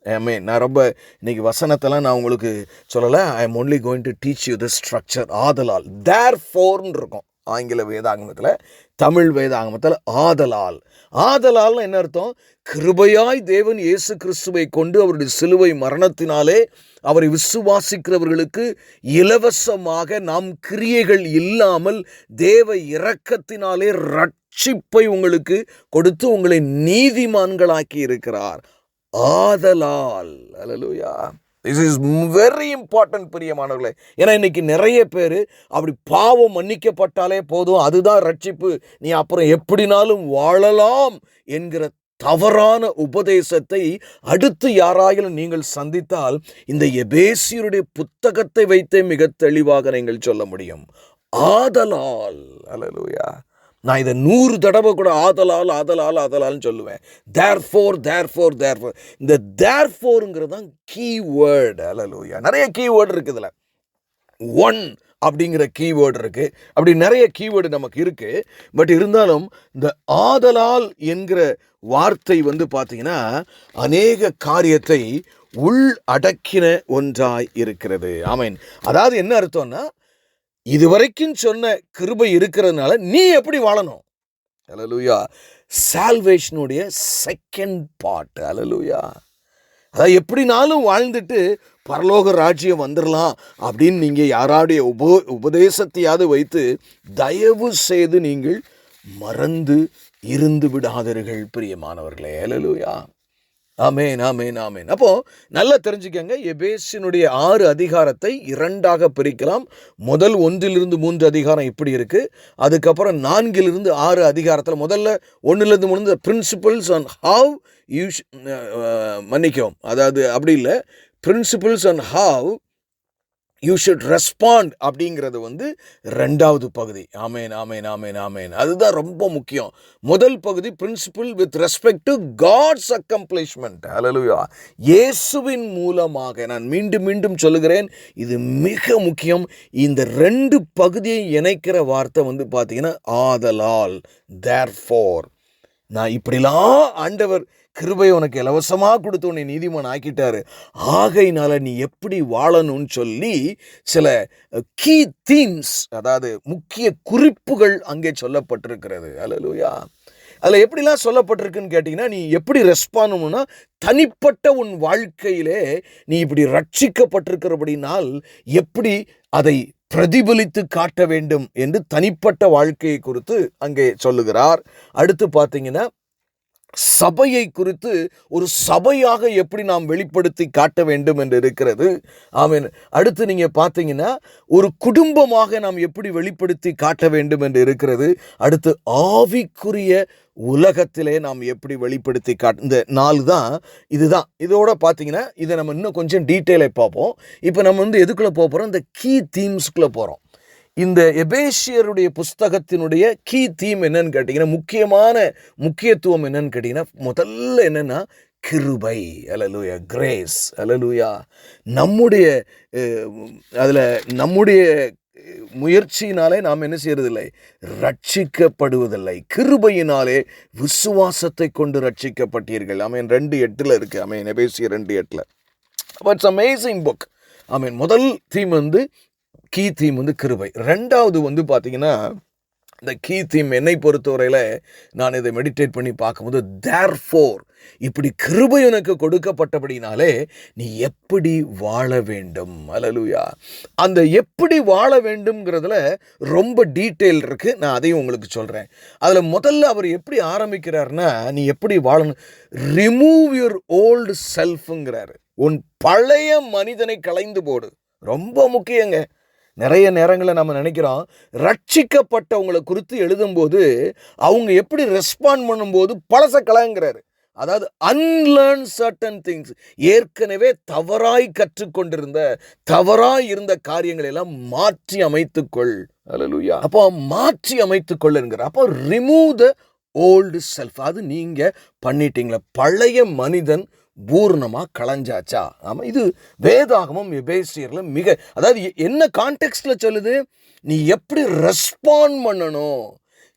ஆமென். நான் ரொம்ப இன்னைக்கு வசனத்தெல்லாம் நான் உங்களுக்கு சொல்லலை. I am only going to teach you the structure. ஆதலால், தேர்ஃபோர்னு இருக்கும் ஆங்கில வேதாகமத்தில். தமிழ் வேதாகமத்தில் ஆதலால். ஆதலால்னு என்ன அர்த்தம்? கிருபையாய் தேவன் இயேசு கிறிஸ்துவை கொண்டு அவருடைய சிலுவை மரணத்தினாலே அவரை விசுவாசிக்கிறவர்களுக்கு இலவசமாக, நாம் கிரியைகள் இல்லாமல் தேவ இரக்கத்தினாலே ரட்சிப்பை உங்களுக்கு கொடுத்து உங்களை நீதிமான்களாக்கி இருக்கிறார். ஆதலால். அல்லேலூயா. திஸ் இஸ் வெரி இம்பார்ட்டன்ட் பிரியமானவர்களே. ஏன்னா இன்னைக்கு நிறைய பேர் அப்படி பாவம் மன்னிக்கப்பட்டாலே போதும், அதுதான் ரட்சிப்பு, நீ அப்புறம் எப்படினாலும் வாழலாம் என்கிற தவறான உபதேசத்தை அடுத்து யாராயிலும் நீங்கள் சந்தித்தால் இந்த எபேசியருடைய புத்தகத்தை வைத்தே மிக தெளிவாக நீங்கள் சொல்ல முடியும். ஆதலால். அல்லேலூயா. நான் இதை 100 தடவை கூட ஆதலால்னு சொல்லுவேன். தேர்ஃபோர். இந்த தேர்ஃபோருங்கிறது தான் கீவேர்டு. அல்லேலூயா. நிறைய கீவேர்டு இருக்குது இதில். 1 அப்படிங்கிற கீவேர்டு இருக்குது. அப்படி நிறைய கீவேர்டு நமக்கு இருக்குது. பட் இருந்தாலும் இந்த ஆதலால் என்கிற வார்த்தை பார்த்தீங்கன்னா அநேக காரியத்தை உள் அடக்கின ஒன்றாய் இருக்கிறது. ஆமென். அதாவது என்ன அர்த்தம்னா, இதுவரைக்கும் சொன்ன கிருபை இருக்கிறதுனால நீ எப்படி வாழணும்? ஹல்லேலூயா. சால்வேஷனுடைய செகண்ட் பார்ட். ஹல்லேலூயா. அதாவது எப்படினாலும் வாழ்ந்துட்டு பரலோக ராஜ்யம் வந்துடலாம் அப்படின்னு நீங்கள் யாராடைய உபதேசத்தையாவது வைத்து தயவு செய்து நீங்கள் மறந்து இருந்து விடாதீர்கள் பிரியமானவர்களே. ஹல்லேலூயா. ஆமென், ஆமென், ஆமென். அப்போ நல்லா தெரிஞ்சுக்கங்க, எபேசியனுடைய 6 அதிகாரத்தை 2ஆக பிரிக்கலாம். முதல் 1-3 அதிகாரம் இப்படி இருக்கு. அதுக்கப்புறம் 4-6 அதிகாரத்தில் முதல்ல 1-3 பிரின்சிபல்ஸ் ஆன் ஹவ் யூ மன்னிக்கும், அதாவது அப்படி இல்லை, principles on how you should respond அப்படிங்கிறது 2வது பகுதி. ஆமேன், ஆமேன், ஆமேன், ஆமேன். அதுதான் ரொம்ப முக்கியம். முதல் பகுதி principle with respect to God's accomplishment. ஹல்லேலூயா. இயேசுவின் மூலமாக, நான் மீண்டும் மீண்டும் சொல்லுகிறேன், இது மிக முக்கியம். இந்த 2 பகுதியை இணைக்கிற வார்த்தை பார்த்தீங்கன்னா ஆதலால், தேர்ஃபோர். நான் இப்படிலாம் ஆண்டவர் கிருபை உனக்கு இலவசமாக கொடுத்து உன்னை நீதிமான் ஆக்கிட்டாரு, ஆகையினால நீ எப்படி வாழணும்னு சொல்லி சில கீ தீம்ஸ், அதாவது முக்கிய குறிப்புகள் அங்கே சொல்லப்பட்டிருக்கிறது. ஹல்லேலூயா. அதில் எப்படிலாம் சொல்லப்பட்டிருக்குன்னு கேட்டிங்கன்னா, நீ எப்படி ரெஸ்பாண்ட் பண்ணணும்னா, தனிப்பட்ட உன் வாழ்க்கையிலே நீ இப்படி ரட்சிக்கப்பட்டிருக்கிறபடினால் எப்படி அதை பிரதிபலித்து காட்ட வேண்டும் என்று தனிப்பட்ட வாழ்க்கையை குறித்து அங்கே சொல்லுகிறார். அடுத்து பார்த்தீங்கன்னா, சபையை குறித்து ஒரு சபையாக எப்படி நாம் வெளிப்படுத்தி காட்ட வேண்டும் என்று இருக்கிறது. ஆமென். அடுத்து நீங்க பார்த்தீங்கன்னா, ஒரு குடும்பமாக நாம் எப்படி வெளிப்படுத்தி காட்ட வேண்டும் என்று இருக்கிறது. அடுத்து ஆவிக்குரிய உலகத்திலே நாம் எப்படி வெளிப்படுத்தி இந்த 4 தான். இதுதான். இதோட பார்த்தீங்கன்னா, இதை நம்ம இன்னும் கொஞ்சம் டீட்டெயிலாக பார்ப்போம். இப்போ நம்ம எதுக்குள்ளே போகிறோம்? இந்த கீ தீம்ஸ்குள்ளே போகிறோம். இந்த எபேசியருடைய புஸ்தகத்தினுடைய கீ தீம் என்னன்னு கேட்டிங்கன்னா, முக்கியத்துவம் என்னன்னு கேட்டிங்கன்னா, முதல்ல என்னன்னா கிருபை. ஹல்லேலூயா. கிரேஸ். ஹல்லேலூயா. நம்முடைய முயற்சியினாலே நாம் என்ன செய்யறதில்லை, ரட்சிக்கப்படுவதில்லை. கிருபையினாலே விசுவாசத்தை கொண்டு ரட்சிக்கப்பட்டீர்கள். ஆமென். 2:8 இருக்கு. ஆமென். எபேசியர் 2:8. It's amazing book. ஆமென். முதல் தீம் கீ தீம் கிருபை. 2வது பார்த்தீங்கன்னா, இந்த கீ தீம் என்னை பொறுத்தவரையில் நான் இதை மெடிடேட் பண்ணி பார்க்கும்போது, தேர்ஃபோர், இப்படி கிருபை உனக்கு கொடுக்கப்பட்டபடினாலே நீ எப்படி வாழ வேண்டும். ஹல்லேலூயா. அந்த எப்படி வாழ வேண்டும்ங்கிறதுல ரொம்ப டீட்டெயில் இருக்குது. நான் அதையும் உங்களுக்கு சொல்கிறேன். அதில் முதல்ல அவர் எப்படி ஆரம்பிக்கிறார்னா, நீ எப்படி வாழணும், ரிமூவ் யுவர் ஓல்டு செல்ஃபுங்கிறாரு. உன் பழைய மனிதனை களைந்து போடு. ரொம்ப முக்கியங்க. நிறைய நேரங்களில் நம்ம நினைக்கிறோம், ரட்சிக்கப்பட்டவங்களை குறித்து எழுதும்போது அவங்க எப்படி ரெஸ்பாண்ட் பண்ணும்போது பழச கலங்கிறாரு. அதாவது அன்லேர்ன் சர்டன் திங்ஸ், ஏற்கனவே தவறாய் கற்றுக்கொண்டிருந்த தவறாய் இருந்த காரியங்களை எல்லாம் மாற்றி அமைத்துக்கொள். ஹல்லேலூயா. அப்போ மாற்றி அமைத்துக்கொள்ளுங்கிற. அப்போ ரிமூவ் த ஓல்டு செல்ஃப். அது நீங்க பண்ணிட்டீங்களா? பழைய மனிதன் பூர்ணமாக களைஞ்சாச்சா? ஆமாம். இது வேதாகமம் எபேசியரில் அதாவது என்ன கான்டெக்ஸ்டில் சொல்லுது, நீ எப்படி ரெஸ்பாண்ட் பண்ணணும்,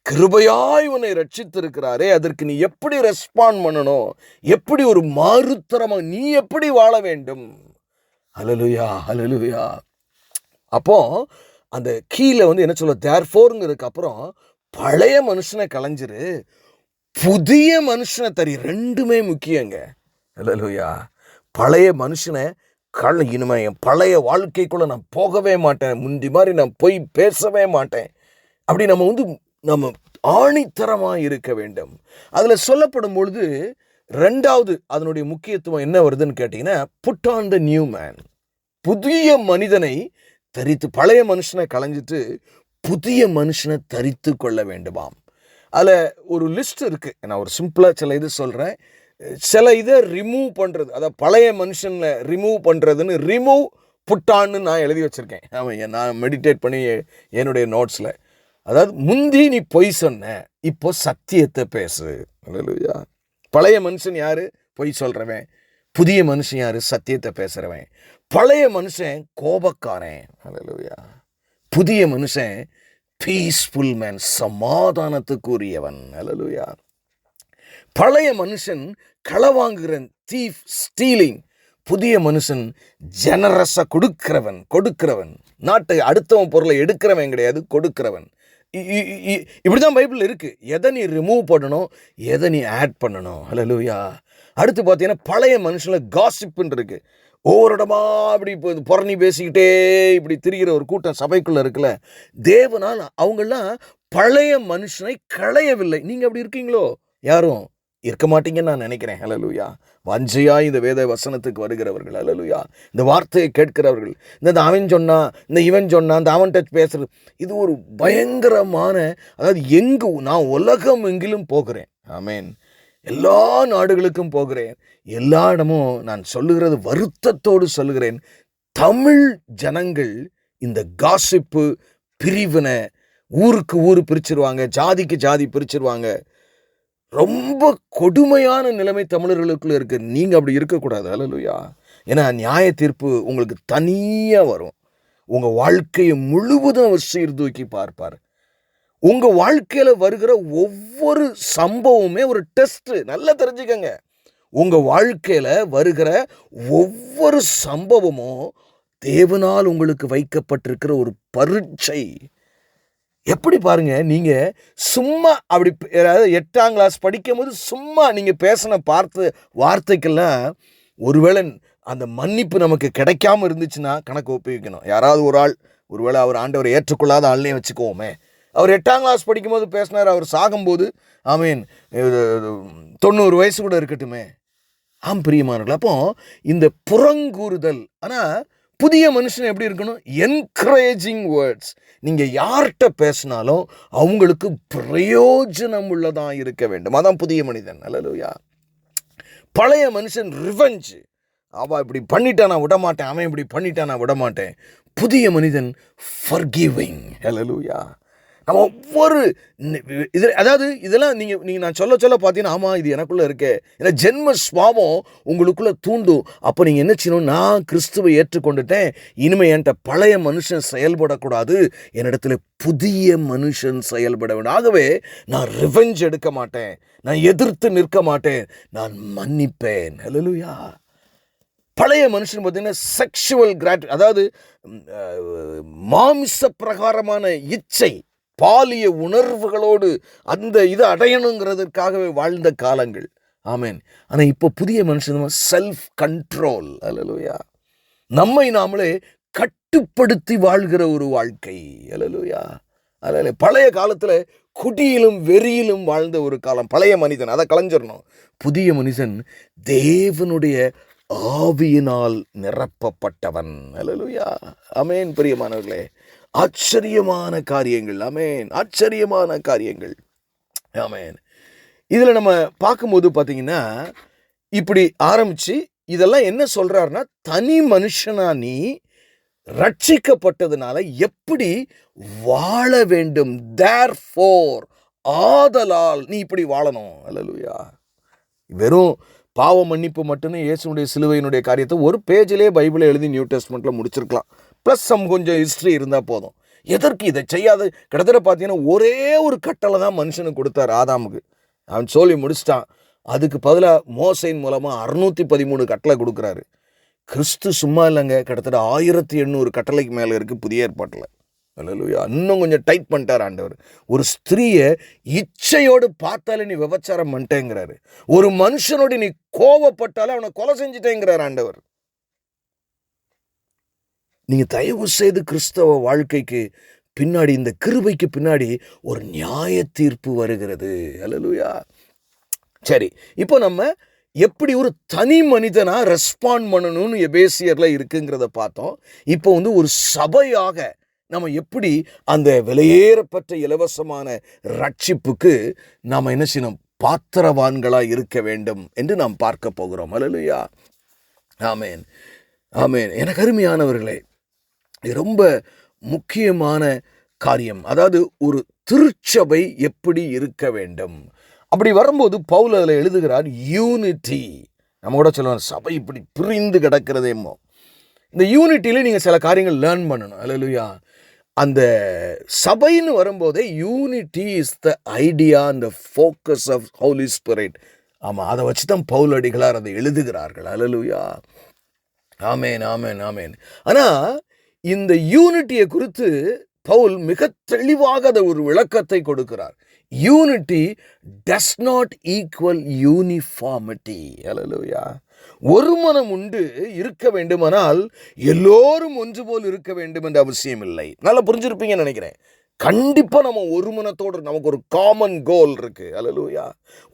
கிருபையாய் உன்னை ரட்சித்திருக்கிறாரே, அதற்கு நீ எப்படி ரெஸ்பாண்ட் பண்ணணும், எப்படி ஒரு மாறுத்தரமாக நீ எப்படி வாழ வேண்டும். ஹல்லேலூயா. ஹல்லேலூயா. அப்போ அந்த கீழே என்ன சொல்ல, தேர்ஃபோர்ங்கிறதுக்கு அப்புறம் பழைய மனுஷனை களைஞ்சிரு, புதிய மனுஷனை தரி. 2மே முக்கியங்க. ஹல்லேலூயா. பழைய மனுஷனை இனிமே என் பழைய வாழ்க்கைக்குள்ளே நான் போகவே மாட்டேன், முந்தி மாதிரி நான் போய் பேசவே மாட்டேன், அப்படி நம்ம ஆணித்தரமாக இருக்க வேண்டும். அதில் சொல்லப்படும் பொழுது 2வது அதனுடைய முக்கியத்துவம் என்ன வருதுன்னு கேட்டிங்கன்னா, put on the new man. புதிய மனிதனை தரித்து, பழைய மனுஷனை களைஞ்சிட்டு புதிய மனுஷனை தரித்து கொள்ள வேண்டுமாம். அதில் ஒரு லிஸ்ட் இருக்குது. நான் ஒரு சிம்பிளாக சில இது சொல்கிறேன். சில இதை ரிமூவ் பண்ணுறது, அதாவது பழைய மனுஷனில் ரிமூவ் பண்ணுறதுன்னு ரிமூவ் புட்டான்னு நான் எழுதி வச்சுருக்கேன். ஆமாம், நான் மெடிடேட் பண்ணி என்னுடைய நோட்ஸில். அதாவது முந்தி நீ பொய் சொன்ன, இப்போ சத்தியத்தை பேசு. ஹல்லேலூயா. பழைய மனுஷன் யார்? பொய் சொல்கிறவன். புதிய மனுஷன் யார்? சத்தியத்தை பேசுகிறவன். பழைய மனுஷன் கோபக்காரன். ஹல்லேலூயா. புதிய மனுஷன் பீஸ்ஃபுல் மேன், சமாதானத்துக்குரியவன். ஹல்லேலூயா. பழைய மனுஷன் களவாங்குகிறன், தீஃப், ஸ்டீலிங். புதிய மனுஷன் ஜெனரஸாக கொடுக்கிறவன். நாட்டை அடுத்தவன் பொருளை எடுக்கிறவன் கிடையாது, கொடுக்கிறவன். இப்படி தான் பைபிள் இருக்குது. எதை நீ ரிமூவ் பண்ணணும், எதை நீ ஆட் பண்ணணும். ஹல்லேலூயா. அடுத்து பார்த்தீங்கன்னா பழைய மனுஷனில் காசிப்புன்னு இருக்குது. ஒவ்வொரு இடமா இப்படி இப்போ புறணி பேசிக்கிட்டே இப்படி திரிகிற ஒரு கூட்டம் சபைக்குள்ளே இருக்குல்ல. தேவனால் அவங்கெல்லாம் பழைய மனுஷனை களையவில்லை. நீங்கள் அப்படி இருக்கீங்களோ? யாரும் இருக்க மாட்டீங்கன்னு நான் நினைக்கிறேன். ஹல்லேலூயா. வாஞ்சையா இந்த வேத வசனத்துக்கு வருகிறவர்கள், ஹல்லேலூயா, இந்த வார்த்தையை கேட்கிறவர்கள், இந்த அவன் சொன்னா, இந்த இவன் சொன்னா, இந்த அவன் டச் பேசுறது, இது ஒரு பயங்கரமான, அதாவது நான் உலகம் எங்கிலும் போகிறேன். ஆமேன். எல்லா நாடுகளுக்கும் போகிறேன். எல்லா இடமும் நான் சொல்லுகிறது வருத்தத்தோடு சொல்லுகிறேன். தமிழ் ஜனங்கள் இந்த காசிப்பு பிரிவினை, ஊருக்கு ஊர் பிரிச்சிருவாங்க, ஜாதிக்கு ஜாதி பிரிச்சிருவாங்க. ரொம்ப கொடுமையான நிலைமை தமிழர்களுக்குள்ள இருக்கு. நீங்க அப்படி இருக்கக்கூடாது. ஹல்லேலூயா. ஏன்னா நியாய தீர்ப்பு உங்களுக்கு தனியா வரும். உங்க வாழ்க்கையை முழுவதும் அவர் சீர்தூக்கி பார்ப்பார். உங்க வாழ்க்கையில வருகிற ஒவ்வொரு சம்பவமே ஒரு டெஸ்ட். நல்லா தெரிஞ்சுக்கங்க. உங்க வாழ்க்கையில வருகிற ஒவ்வொரு சம்பவமும் தேவனால் உங்களுக்கு வைக்கப்பட்டிருக்கிற ஒரு பரீட்சை. எப்படி பாருங்க, நீங்க சும்மா அப்படி 8ஆம் கிளாஸ் படிக்கும் போது சும்மா நீங்க பேசின வார்த்தைக்கெல்லாம் ஒருவேளை அந்த மன்னிப்பு நமக்கு கிடைக்காம இருந்துச்சுன்னா கணக்கு ஒப்புவிக்கணும். யாராவது ஒரு ஆள், ஒருவேளை அவர் ஆண்டவரை ஏற்றுக்கொள்ளாத ஆள்னே வச்சுக்கோமே, அவர் 8ஆம் கிளாஸ் படிக்கும்போது பேசினார், அவர் சாகும்போது ஆமீன் 90 வயசு கூட இருக்கட்டுமே. ஆம் பிரியமானவர்களே, அப்போ இந்த புறங்கூறுதல். ஆனால் புதிய மனுஷன் எப்படி இருக்கணும்? Encouraging words. நீங்கள் யார்கிட்ட பேசினாலும் அவங்களுக்கு பிரயோஜனம் உள்ளதாக இருக்க வேண்டும். அதான் புதிய மனிதன். ஹல்லேலூயா. பழைய மனுஷன் ரிவெஞ்ச். அவன் இப்படி பண்ணிட்டான் நான் விடமாட்டேன், அவன் இப்படி பண்ணிட்டான் நான் விடமாட்டேன். புதிய மனிதன் ஃபர்கிவிங். ஹல்லேலூயா. நம்ம ஒவ்வொரு அதாவது இதெல்லாம் நீங்கள் நான் சொல்ல பார்த்தீங்கன்னா, ஆமாம் இது எனக்குள்ளே இருக்கே. ஏன்னா ஜென்ம சுவாபம் உங்களுக்குள்ளே தூண்டும். அப்போ நீங்கள் என்ன செய்யணும்? நான் கிறிஸ்துவை ஏற்றுக்கொண்டுட்டேன், இனிமேல் என்கிட்ட பழைய மனுஷன் செயல்படக்கூடாது, என்னிடத்துல புதிய மனுஷன் செயல்பட வேண்டும். ஆகவே நான் ரிவெஞ்ச் எடுக்க மாட்டேன், நான் எதிர்த்து நிற்க மாட்டேன், நான் மன்னிப்பேன். ஹல்லேலூயா. பழைய மனுஷன் பார்த்தீங்கன்னா செக்ஷுவல் அதாவது மாமிச பிரகாரமான இச்சை, பாலிய உணர்வுகளோடு அந்த இதை அடையணுங்கிறதுக்காகவே வாழ்ந்த காலங்கள். ஆமேன். ஆனால் இப்போ புதிய மனுஷன் செல்ஃப் கண்ட்ரோல். ஹல்லேலூயா. நம்மை நாமளே கட்டுப்படுத்தி வாழ்கிற ஒரு வாழ்க்கை. ஹல்லேலூயா. அதில் பழைய காலத்தில் குடியிலும் வெறியிலும் வாழ்ந்த ஒரு காலம் பழைய மனிதன். அதை கலைஞ்சிடணும். புதிய மனிதன் தேவனுடைய ஆவியினால் நிரப்பப்பட்டவன். ஹல்லேலூயா. ஆமேன். பிரியமானவர்களே, ஆச்சரியமான காரியங்கள். ஆமேன். ஆச்சரியமான காரியங்கள். ஆமேன். இதில் நம்ம பார்க்கும்போது பார்த்தீங்கன்னா, இப்படி ஆரம்பித்து இதெல்லாம் என்ன சொல்கிறாருன்னா, தனி மனுஷனா நீ ரட்சிக்கப்பட்டதுனால எப்படி வாழ வேண்டும். தேர்ஃபோர், ஆதலால் நீ இப்படி வாழணும். ஹல்லேலூயா. வெறும் பாவ மன்னிப்பு மட்டும்னு இயேசுனுடைய சிலுவையினுடைய காரியத்தை ஒரு பேஜிலே பைபிளை எழுதி நியூ டெஸ்ட்மெண்ட்டில் முடிச்சிருக்கலாம். ப்ளஸ் கொஞ்சம் ஹிஸ்ட்ரி இருந்தால் போதும். எதற்கு இதை செய்யாது? கிட்டத்தட்ட பார்த்தீங்கன்னா ஒரே ஒரு கட்டளை தான் மனுஷனுக்கு கொடுத்தார் ஆதாமுக்கு. அவன் சொல்லி முடிச்சிட்டான். அதுக்கு பதிலாக மோசையின் மூலமாக 613 கட்டளை கொடுக்குறாரு. கிறிஸ்து சும்மா இல்லைங்க, கிட்டத்தட்ட 1800 கட்டளைக்கு மேலே இருக்குது புதிய ஏற்பாட்டில். ஹல்லேலூயா. இன்னும் கொஞ்சம் டைட் பண்ணிட்டார் ஆண்டவர். ஒரு ஸ்திரீயை இச்சையோடு பார்த்தாலே நீ விபச்சாரம் பண்ணிட்டேங்கிறாரு. ஒரு மனுஷனோடு நீ கோபப்பட்டாலே அவனை கொலை செஞ்சுட்டேங்கிறார் ஆண்டவர். நீங்கள் தயவு செய்து கிறிஸ்தவ வாழ்க்கைக்கு பின்னாடி, இந்த கிருபைக்கு பின்னாடி ஒரு நியாய தீர்ப்பு வருகிறது. ஹல்லேலூயா. சரி, இப்போ நம்ம எப்படி ஒரு தனி மனிதனா ரெஸ்பாண்ட் பண்ணணும்னு எபேசியர்ல இருக்குங்கிறத பார்த்தோம். இப்போ ஒரு சபையாக நம்ம எப்படி அந்த விலையேறப்பட்ட இலவசமான ரட்சிப்புக்கு நாம் என்ன செய்யணும்? பாத்திரவான்களாக இருக்க வேண்டும் என்று நாம் பார்க்க போகிறோம். ஹல்லேலூயா. ஆமேன். ஆமேன். எனக்கு அருமையானவர்களே, இது ரொம்ப முக்கியமான காரியம். அதாவது ஒரு திருச்சபை எப்படி இருக்க வேண்டும். அப்படி வரும்போது பவுல் அதில் எழுதுகிறார், யூனிட்டி. நம்ம கூட சொல்லுவோம் சபை இப்படி பிரிந்து கிடக்கிறதேமோ. இந்த யூனிட்டியில் நீங்கள் சில காரியங்கள் லேர்ன் பண்ணணும். ஹல்லேலூயா. அந்த சபைன்னு வரும்போதே unity is the idea and focus of holy spirit. ஆமாம், அதை வச்சு தான் பவுல் அடிகளார் அதை எழுதுகிறார்கள். ஹல்லேலூயா. ஆமேன், ஆமேன், ஆமேன். ஆனா இந்த யூனிட்டியை குறித்து பவுல் மிக தெளிவாக அதை ஒரு விளக்கத்தை கொடுக்கிறார். Unity does not equal uniformity. அல்லேலூயா. ஒரு மனம் உண்டு இருக்க வேண்டுமானால் எல்லோரும் ஒன்று போல் இருக்க வேண்டும் என்ற அவசியம் இல்லை. நல்லா புரிஞ்சிருப்பீங்கன்னு நினைக்கிறேன். கண்டிப்பா நம்ம ஒரு மனத்தோடு, நமக்கு ஒரு காமன் கோல் இருக்கு. அல்லேலூயா.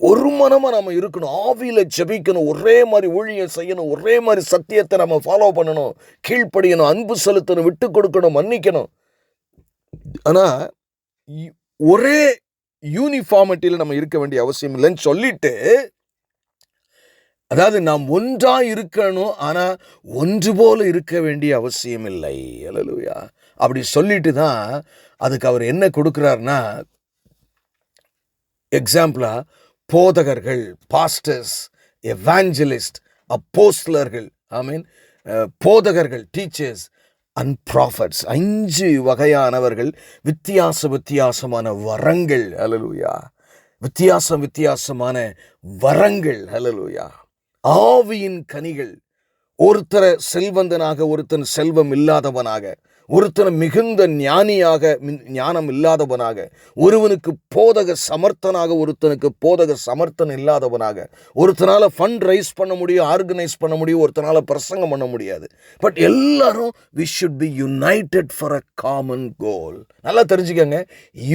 ஒரு மனமா நம்ம இருக்கணும், ஆவியில ஜெபிக்கணும், ஒரே மாதிரி ஊழியம் செய்யணும், ஒரே மாதிரி சத்தியத்தை நம்ம ஃபாலோ பண்ணணும், கீழ்ப்படியணும், அன்பு செலுத்தணும், விட்டு கொடுக்கணும், மன்னிக்கணும். ஆனா ஒரே யூனிஃபார்மிட்டியில நம்ம இருக்க வேண்டிய அவசியம் இல்லைன்னு சொல்லிட்டு, அதாவது நாம் ஒன்றா இருக்கணும், ஆனா ஒன்று போல இருக்க வேண்டிய அவசியம் இல்லை. அல்லேலூயா. அப்படி சொல்லிட்டு தான் அதுக்கு அவர் என்ன கொடுக்கிறார்னா, எக்ஸாம்பிளா போதகர்கள், பாஸ்டர்ஸ், எவாஞ்சலிஸ்ட், அப்போஸ்தலர்கள், ஆமீன், போதகர்கள், டீச்சர்ஸ் அண்ட் ப்ராஃபட்ஸ், 5 வகையானவர்கள், வித்தியாசமான வரங்கள். அல்லேலூயா. வித்தியாசமான வரங்கள். அல்லேலூயா. ஆவியின் கனிகள். ஒருத்தரை செல்வந்தனாக, ஒருத்தன் செல்வம் இல்லாதவனாக, ஒருத்தனை மிகுந்த ஞானியாக, ஞானம் இல்லாதவனாக, ஒருவனுக்கு போதக சமர்த்தனாக, ஒருத்தனுக்கு போதக சமர்த்தன் இல்லாதவனாக, ஒருத்தனால ஃபண்ட் ரைஸ் பண்ண முடியும், ஆர்கனைஸ் பண்ண முடியும், ஒருத்தனால பிரசங்கம் பண்ண முடியாது. பட் எல்லாரும் we should be united for a common goal. நல்லா தெரிஞ்சுக்கங்க,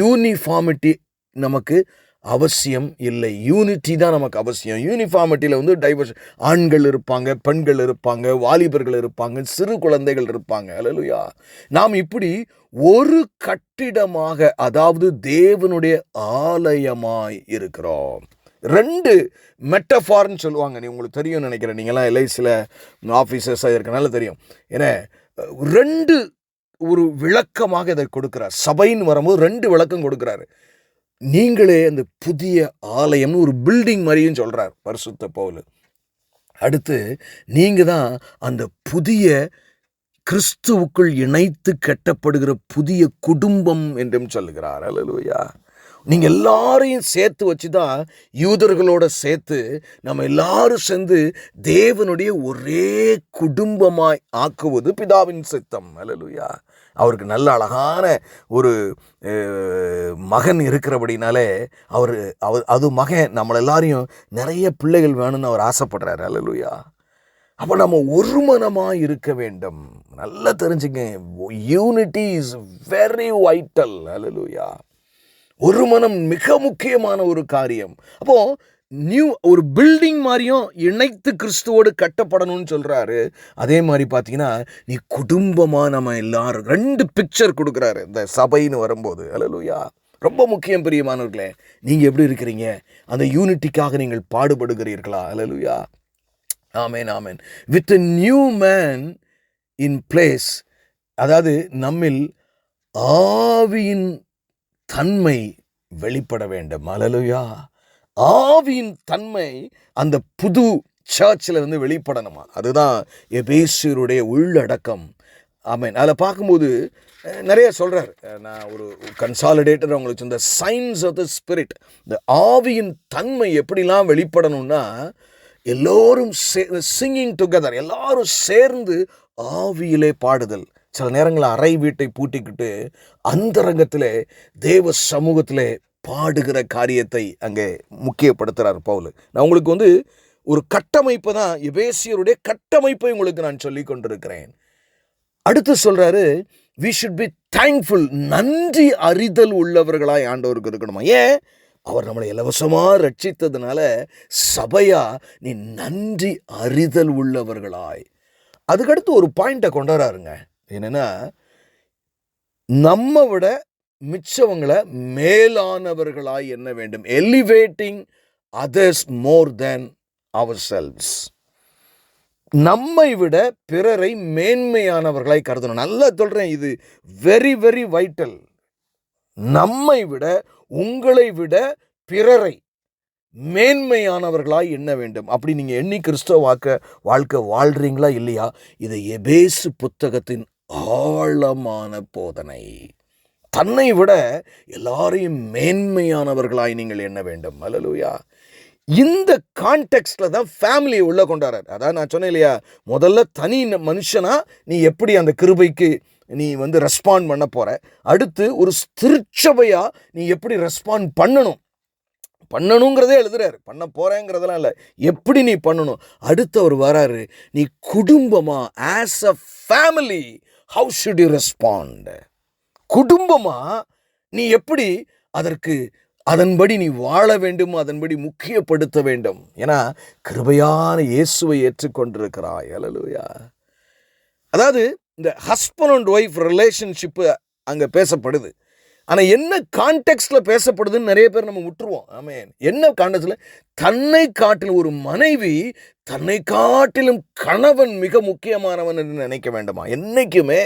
யூனிஃபார்மிட்டி நமக்கு அவசியம் இல்லை, யூனிட்டி தான் நமக்கு அவசியம். யூனிஃபார்மிட்டியில் டைவர்ஸ், ஆண்கள் இருப்பாங்க, பெண்கள் இருப்பாங்க, வாலிபர்கள் இருப்பாங்க, சிறு குழந்தைகள் இருப்பாங்க. அல்லேலூயா. நாம் இப்படி ஒரு கட்டிடமாக, அதாவது தேவனுடைய ஆலயமாய் இருக்கிறோம். 2 மெட்டஃபார்ன்னு சொல்லுவாங்க. உங்களுக்கு தெரியும் நினைக்கிறேன், நீங்களாம் எல்ஐசியில் ஆஃபீஸர்ஸாக இருக்கனால தெரியும். ஏன்னா 2 ஒரு விளக்கமாக இதை கொடுக்குறார். சபைன்னு வரும்போது 2 விளக்கம் கொடுக்குறாரு. நீங்களே அந்த புதிய ஆலயம்னு ஒரு பில்டிங் மாதிரியும் சொல்றார் பரிசுத்த பவுல். அடுத்து நீங்க தான் அந்த புதிய கிறிஸ்துவுக்குள் இணைத்து கட்டப்படுகிற புதிய குடும்பம் என்றும் சொல்லுகிறார். அல்லேலூயா. நீங்க எல்லாரையும் சேர்த்து வச்சுதான், யூதர்களோட சேர்த்து நம்ம எல்லாரும் சேர்ந்து தேவனுடைய ஒரே குடும்பமாய் ஆக்குவது பிதாவின் சித்தம். அல்லேலூயா. அவருக்கு நல்ல அழகான ஒரு மகன் இருக்கிறபடினாலே அது மகன் நம்மள எல்லாரையும் நிறைய பிள்ளைகள் வேணும்னு அவர் ஆசைப்படுறாரு. அல்லேலூயா. அப்போ நம்ம ஒரு மனமாக இருக்க வேண்டும். நல்லா தெரிஞ்சுங்க, யூனிட்டி இஸ் வெரி வைட்டல். அல்லேலூயா. ஒரு மனம் மிக முக்கியமான ஒரு காரியம். அப்போ ஒரு பில்டிங் மாதிரியும் இணைத்து கிறிஸ்துவோடு கட்டப்படணும்னு சொல்றாரு. அதே மாதிரி பார்த்தீங்கன்னா, நீ குடும்பமா நம்ம எல்லாரும் 2 பிக்சர் கொடுக்குறாரு இந்த சபைன்னு வரும்போது. அல்லேலூயா. ரொம்ப முக்கியம் பிரியமானவர்களே. நீங்க எப்படி இருக்கிறீங்க? அந்த யூனிட்டிக்காக நீங்கள் பாடுபடுகிறீர்களா? அல்லேலூயா. ஆமேன், ஆமேன். With a new man in place, அதாவது நம்மில் ஆவியின் தன்மை வெளிப்பட வேண்டும். அல்லேலூயா. ஆவியின் தன்மை அந்த புது சர்ச்சில் வெளிப்படணுமா? அதுதான் எபேசியருடைய உள்ளடக்கம். ஆமேன். அதில் பார்க்கும்போது நிறைய சொல்கிறார். நான் ஒரு கன்சாலிடேட்டர் அவங்களுக்கு சொன்ன சைன்ஸ் ஆஃப் த ஸ்பிரிட், இந்த ஆவியின் தன்மை எப்படிலாம் வெளிப்படணும்னா, எல்லோரும் சிங்கிங் டுகெதர், எல்லாரும் சேர்ந்து ஆவியிலே பாடுதல். சில நேரங்களில் அறை வீட்டை பூட்டிக்கிட்டு அந்தரங்கத்திலே தேவ சமூகத்திலே பாடுகிற காரியத்தை அங்கே முக்கியப்படுத்துகிறார் பவுல். நான் உங்களுக்கு ஒரு கட்டமைப்பு தான், எபேசியருடைய கட்டமைப்பை உங்களுக்கு நான் சொல்லி கொண்டிருக்கிறேன். அடுத்து சொல்றாரு, we should be thankful, நன்றி அறிதல் உள்ளவர்களாய் ஆண்டவருக்கு இருக்கணுமா? ஏன்? அவர் நம்மளை இலவசமா ரட்சித்ததுனால சபையா நீ நன்றி அறிதல் உள்ளவர்களாய். அதுக்கடுத்து ஒரு பாயிண்ட்டை கொண்டாடுறாருங்க. என்னன்னா, நம்ம விட மிச்சவங்களை மேலானவர்களாய் என்ன வேண்டும், எலிவேட்டிங் அதர்ஸ் மோர் தேன் அவர் செல்வ்ஸ். நம்மை விட பிறரை மேன்மையானவர்களாய் கருதணும். நல்லா சொல்றேன், இது வெரி வெரி வைட்டல். நம்மை விட, உங்களை விட பிறரை மேன்மையானவர்களாய் எண்ண வேண்டும். அப்படி நீங்க எண்ணி கிறிஸ்தவ வாழ்க்கை வாழ்றீங்களா இல்லையா? இது எபேசு புத்தகத்தின் ஆழமான போதனை. தன்னை விட எல்லாரையும் மேன்மையானவர்களாய் நீங்கள் எண்ண வேண்டும். அல்லேலூயா. இந்த கான்டெக்ஸ்ட்ல தான் ஃபேமிலியை உள்ள கொண்டாடுறார். அதான் நான் சொன்னேன் இல்லையா, முதல்ல தனி மனுஷனா நீ எப்படி அந்த கிருபைக்கு நீ ரெஸ்பாண்ட் பண்ண போற, அடுத்து ஒரு திருச்சபையா நீ எப்படி ரெஸ்பாண்ட் பண்ணணுங்கிறதே எழுதுறாரு. பண்ண போறேங்கிறதெல்லாம் இல்லை, எப்படி நீ பண்ணணும். அடுத்து அவர் வராரு, நீ குடும்பமா as a family how should you respond. குடும்பமா நீ எப்படி அதன்படி நீ வாழ வேண்டும், அதன்படி முக்கியப்படுத்த வேண்டும். ஏன்னா கிருபையான இயேசுவை ஏற்றுக்கொண்டிருக்கிறாய். அல்லேலூயா. அதாவது இந்த ஹஸ்பண்ட் அண்ட் ஒய்ஃப் ரிலேஷன்ஷிப்பு அங்க பேசப்படுது. ஆனா என்ன கான்டெக்ஸ்ட்ல பேசப்படுதுன்னு நிறைய பேர் நம்ம விட்டுருவோம். ஆமென். என்ன கான்டெக்ஸ்ட்ல? தன்னை காட்டிலும் ஒரு மனைவி தன்னை காட்டிலும் கணவன் மிக முக்கியமானவன் என்று நினைக்க வேண்டுமா? என்னைக்குமே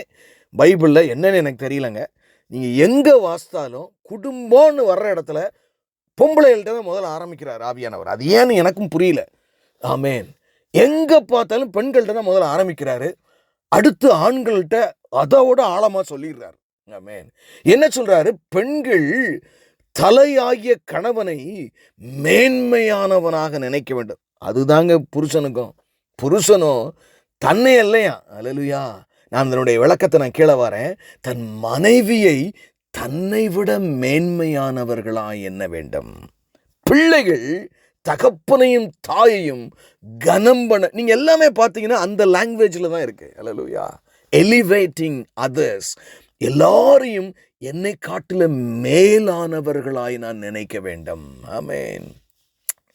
பைபிள்ல என்னன்னு எனக்கு தெரியலங்க, நீங்க எங்க வாசித்தாலும் குடும்பம்னு வர்ற இடத்துல பொம்பளைகள்கிட்ட தான் முதல்ல ஆரம்பிக்கிறார் ஆவியானவர். அது ஏன்னு எனக்கும் புரியல. ஆமென். எங்க பார்த்தாலும் பெண்கள்கிட்ட தான் முதல்ல ஆரம்பிக்கிறாரு, அடுத்து ஆண்கள்கிட்ட அதோட ஆழமா சொல்லிடுறாரு. ஆமென். என்ன சொல்றாரு? பெண்கள் தலையாகிய கணவனை மேன்மையானவனாக நினைக்க வேண்டும். அதுதாங்க புருஷனும் தன்னை இல்லையா. அல்லேலூயா. நான் இதனுடைய விளக்கத்தை நான் கீழே வரேன். தன் மனைவியை தன்னை விட மேன்மையானவர்களாய் எண்ண வேண்டும். பிள்ளைகள் தகப்பனையும் தாயையும் கனம் பண்ண, நீங்க எல்லாமே பார்த்தீங்கன்னா அந்த லாங்குவேஜில் தான் இருக்கு. அல்லேலூயா. எலிவேட்டிங் அதர்ஸ், எல்லாரையும் என்னை காட்டில மேலானவர்களாய் நான் நினைக்க வேண்டும். ஆமென்.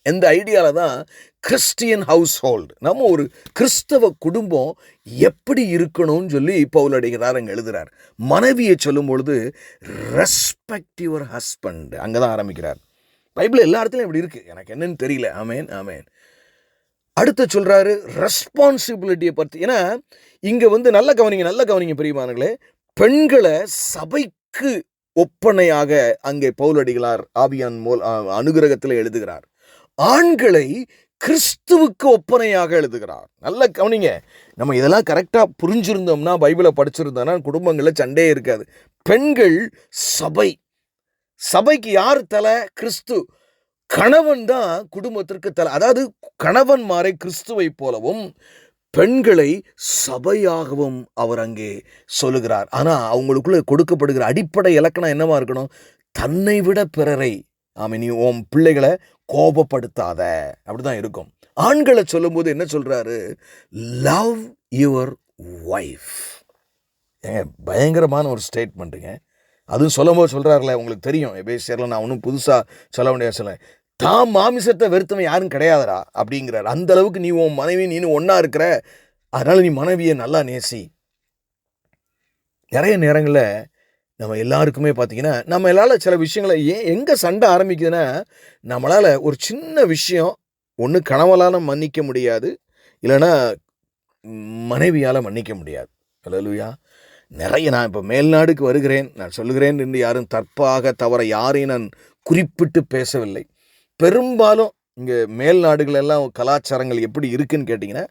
இந்த ஐடியால தான் கிறிஸ்டியன் ஹவுஸ் ஹோல்டு, நம்ம ஒரு கிறிஸ்தவ குடும்பம் எப்படி இருக்கணும்னு சொல்லி பவுலடிகிறார் அங்கே எழுதுறார். மனைவியை சொல்லும் பொழுது ரெஸ்பெக்ட் யுவர் ஹஸ்பண்ட், அங்கே தான் ஆரம்பிக்கிறார். பைபிள் எல்லா இடத்துலையும் இப்படி இருக்கு, எனக்கு என்னன்னு தெரியல. ஆமென் ஆமென். அடுத்து சொல்றாரு ரெஸ்பான்சிபிலிட்டியை பற்றி. ஏன்னா இங்க நல்ல கவனிங்க பிரியமானங்களே, பெண்களை சபைக்கு ஒப்பனையாக அங்கே பவுலடிகளார் ஆவியான் அனுகிரகத்தில் எழுதுகிறார். ஆண்களை கிறிஸ்துவுக்கு ஒப்பனையாக எழுதுகிறார். நல்ல கவனிங்க, நம்ம இதெல்லாம் கரெக்டாக புரிஞ்சிருந்தோம்னா, பைபிளை படிச்சிருந்தோம்னா குடும்பங்களில் சண்டையே இருக்காது. பெண்கள் சபைக்கு யார் தலை? கிறிஸ்து. கணவன் தான் குடும்பத்திற்கு தலை. அதாவது கணவன்மாரை கிறிஸ்துவை போலவும் பெண்களை சபையாகவும் அவர் அங்கே சொல்லுகிறார். ஆனால் அவங்களுக்குள்ள கொடுக்கப்படுகிற அடிப்படை இலக்கணம் என்னவா இருக்கணும்? தன்னை விட பிறரை, நீ உன் பிள்ளைகளை கோபப்படுத்தாத, அப்படிதான் இருக்கும். ஆண்களை சொல்லும்போது என்ன சொல்றாரு? Love your wife. பயங்கரமான ஒரு ஸ்டேட்மெண்ட்டுங்க. அதுவும் சொல்லும்போது சொல்றாருல, உங்களுக்கு தெரியும் எபேசியர்ல, நான் ஒன்றும் புதுசா சொல்ல முடியாது. சொல்ல தாம் மாமிசத்தை வெறுத்தவன் யாரும் கிடையாதுடா அப்படிங்கிறார். அந்த அளவுக்கு நீ உன் மனைவி நீனு ஒன்னா இருக்கிற, அதனால நீ மனைவியை நல்லா நேசி. நிறைய நேரங்களில் நம்ம எல்லாருக்குமே பார்த்தீங்கன்னா, நம்மளால் சில விஷயங்களை எங்கே சண்டை ஆரம்பிக்குதுன்னா, நம்மளால் ஒரு சின்ன விஷயம் ஒன்று கணவனால் மன்னிக்க முடியாது, இல்லைன்னா மனைவியால் மன்னிக்க முடியாது. அல்லேலூயா. நிறைய, நான் இப்போ மேல்நாடுக்கு வருகிறேன், நான் சொல்லுகிறேன் என்று யாரும் தவற யாரையும் நான் குறிப்பிட்டு பேசவில்லை. பெரும்பாலும் இங்கே மேல்நாடுகளெல்லாம் கலாச்சாரங்கள் எப்படி இருக்குன்னு கேட்டிங்கன்னா,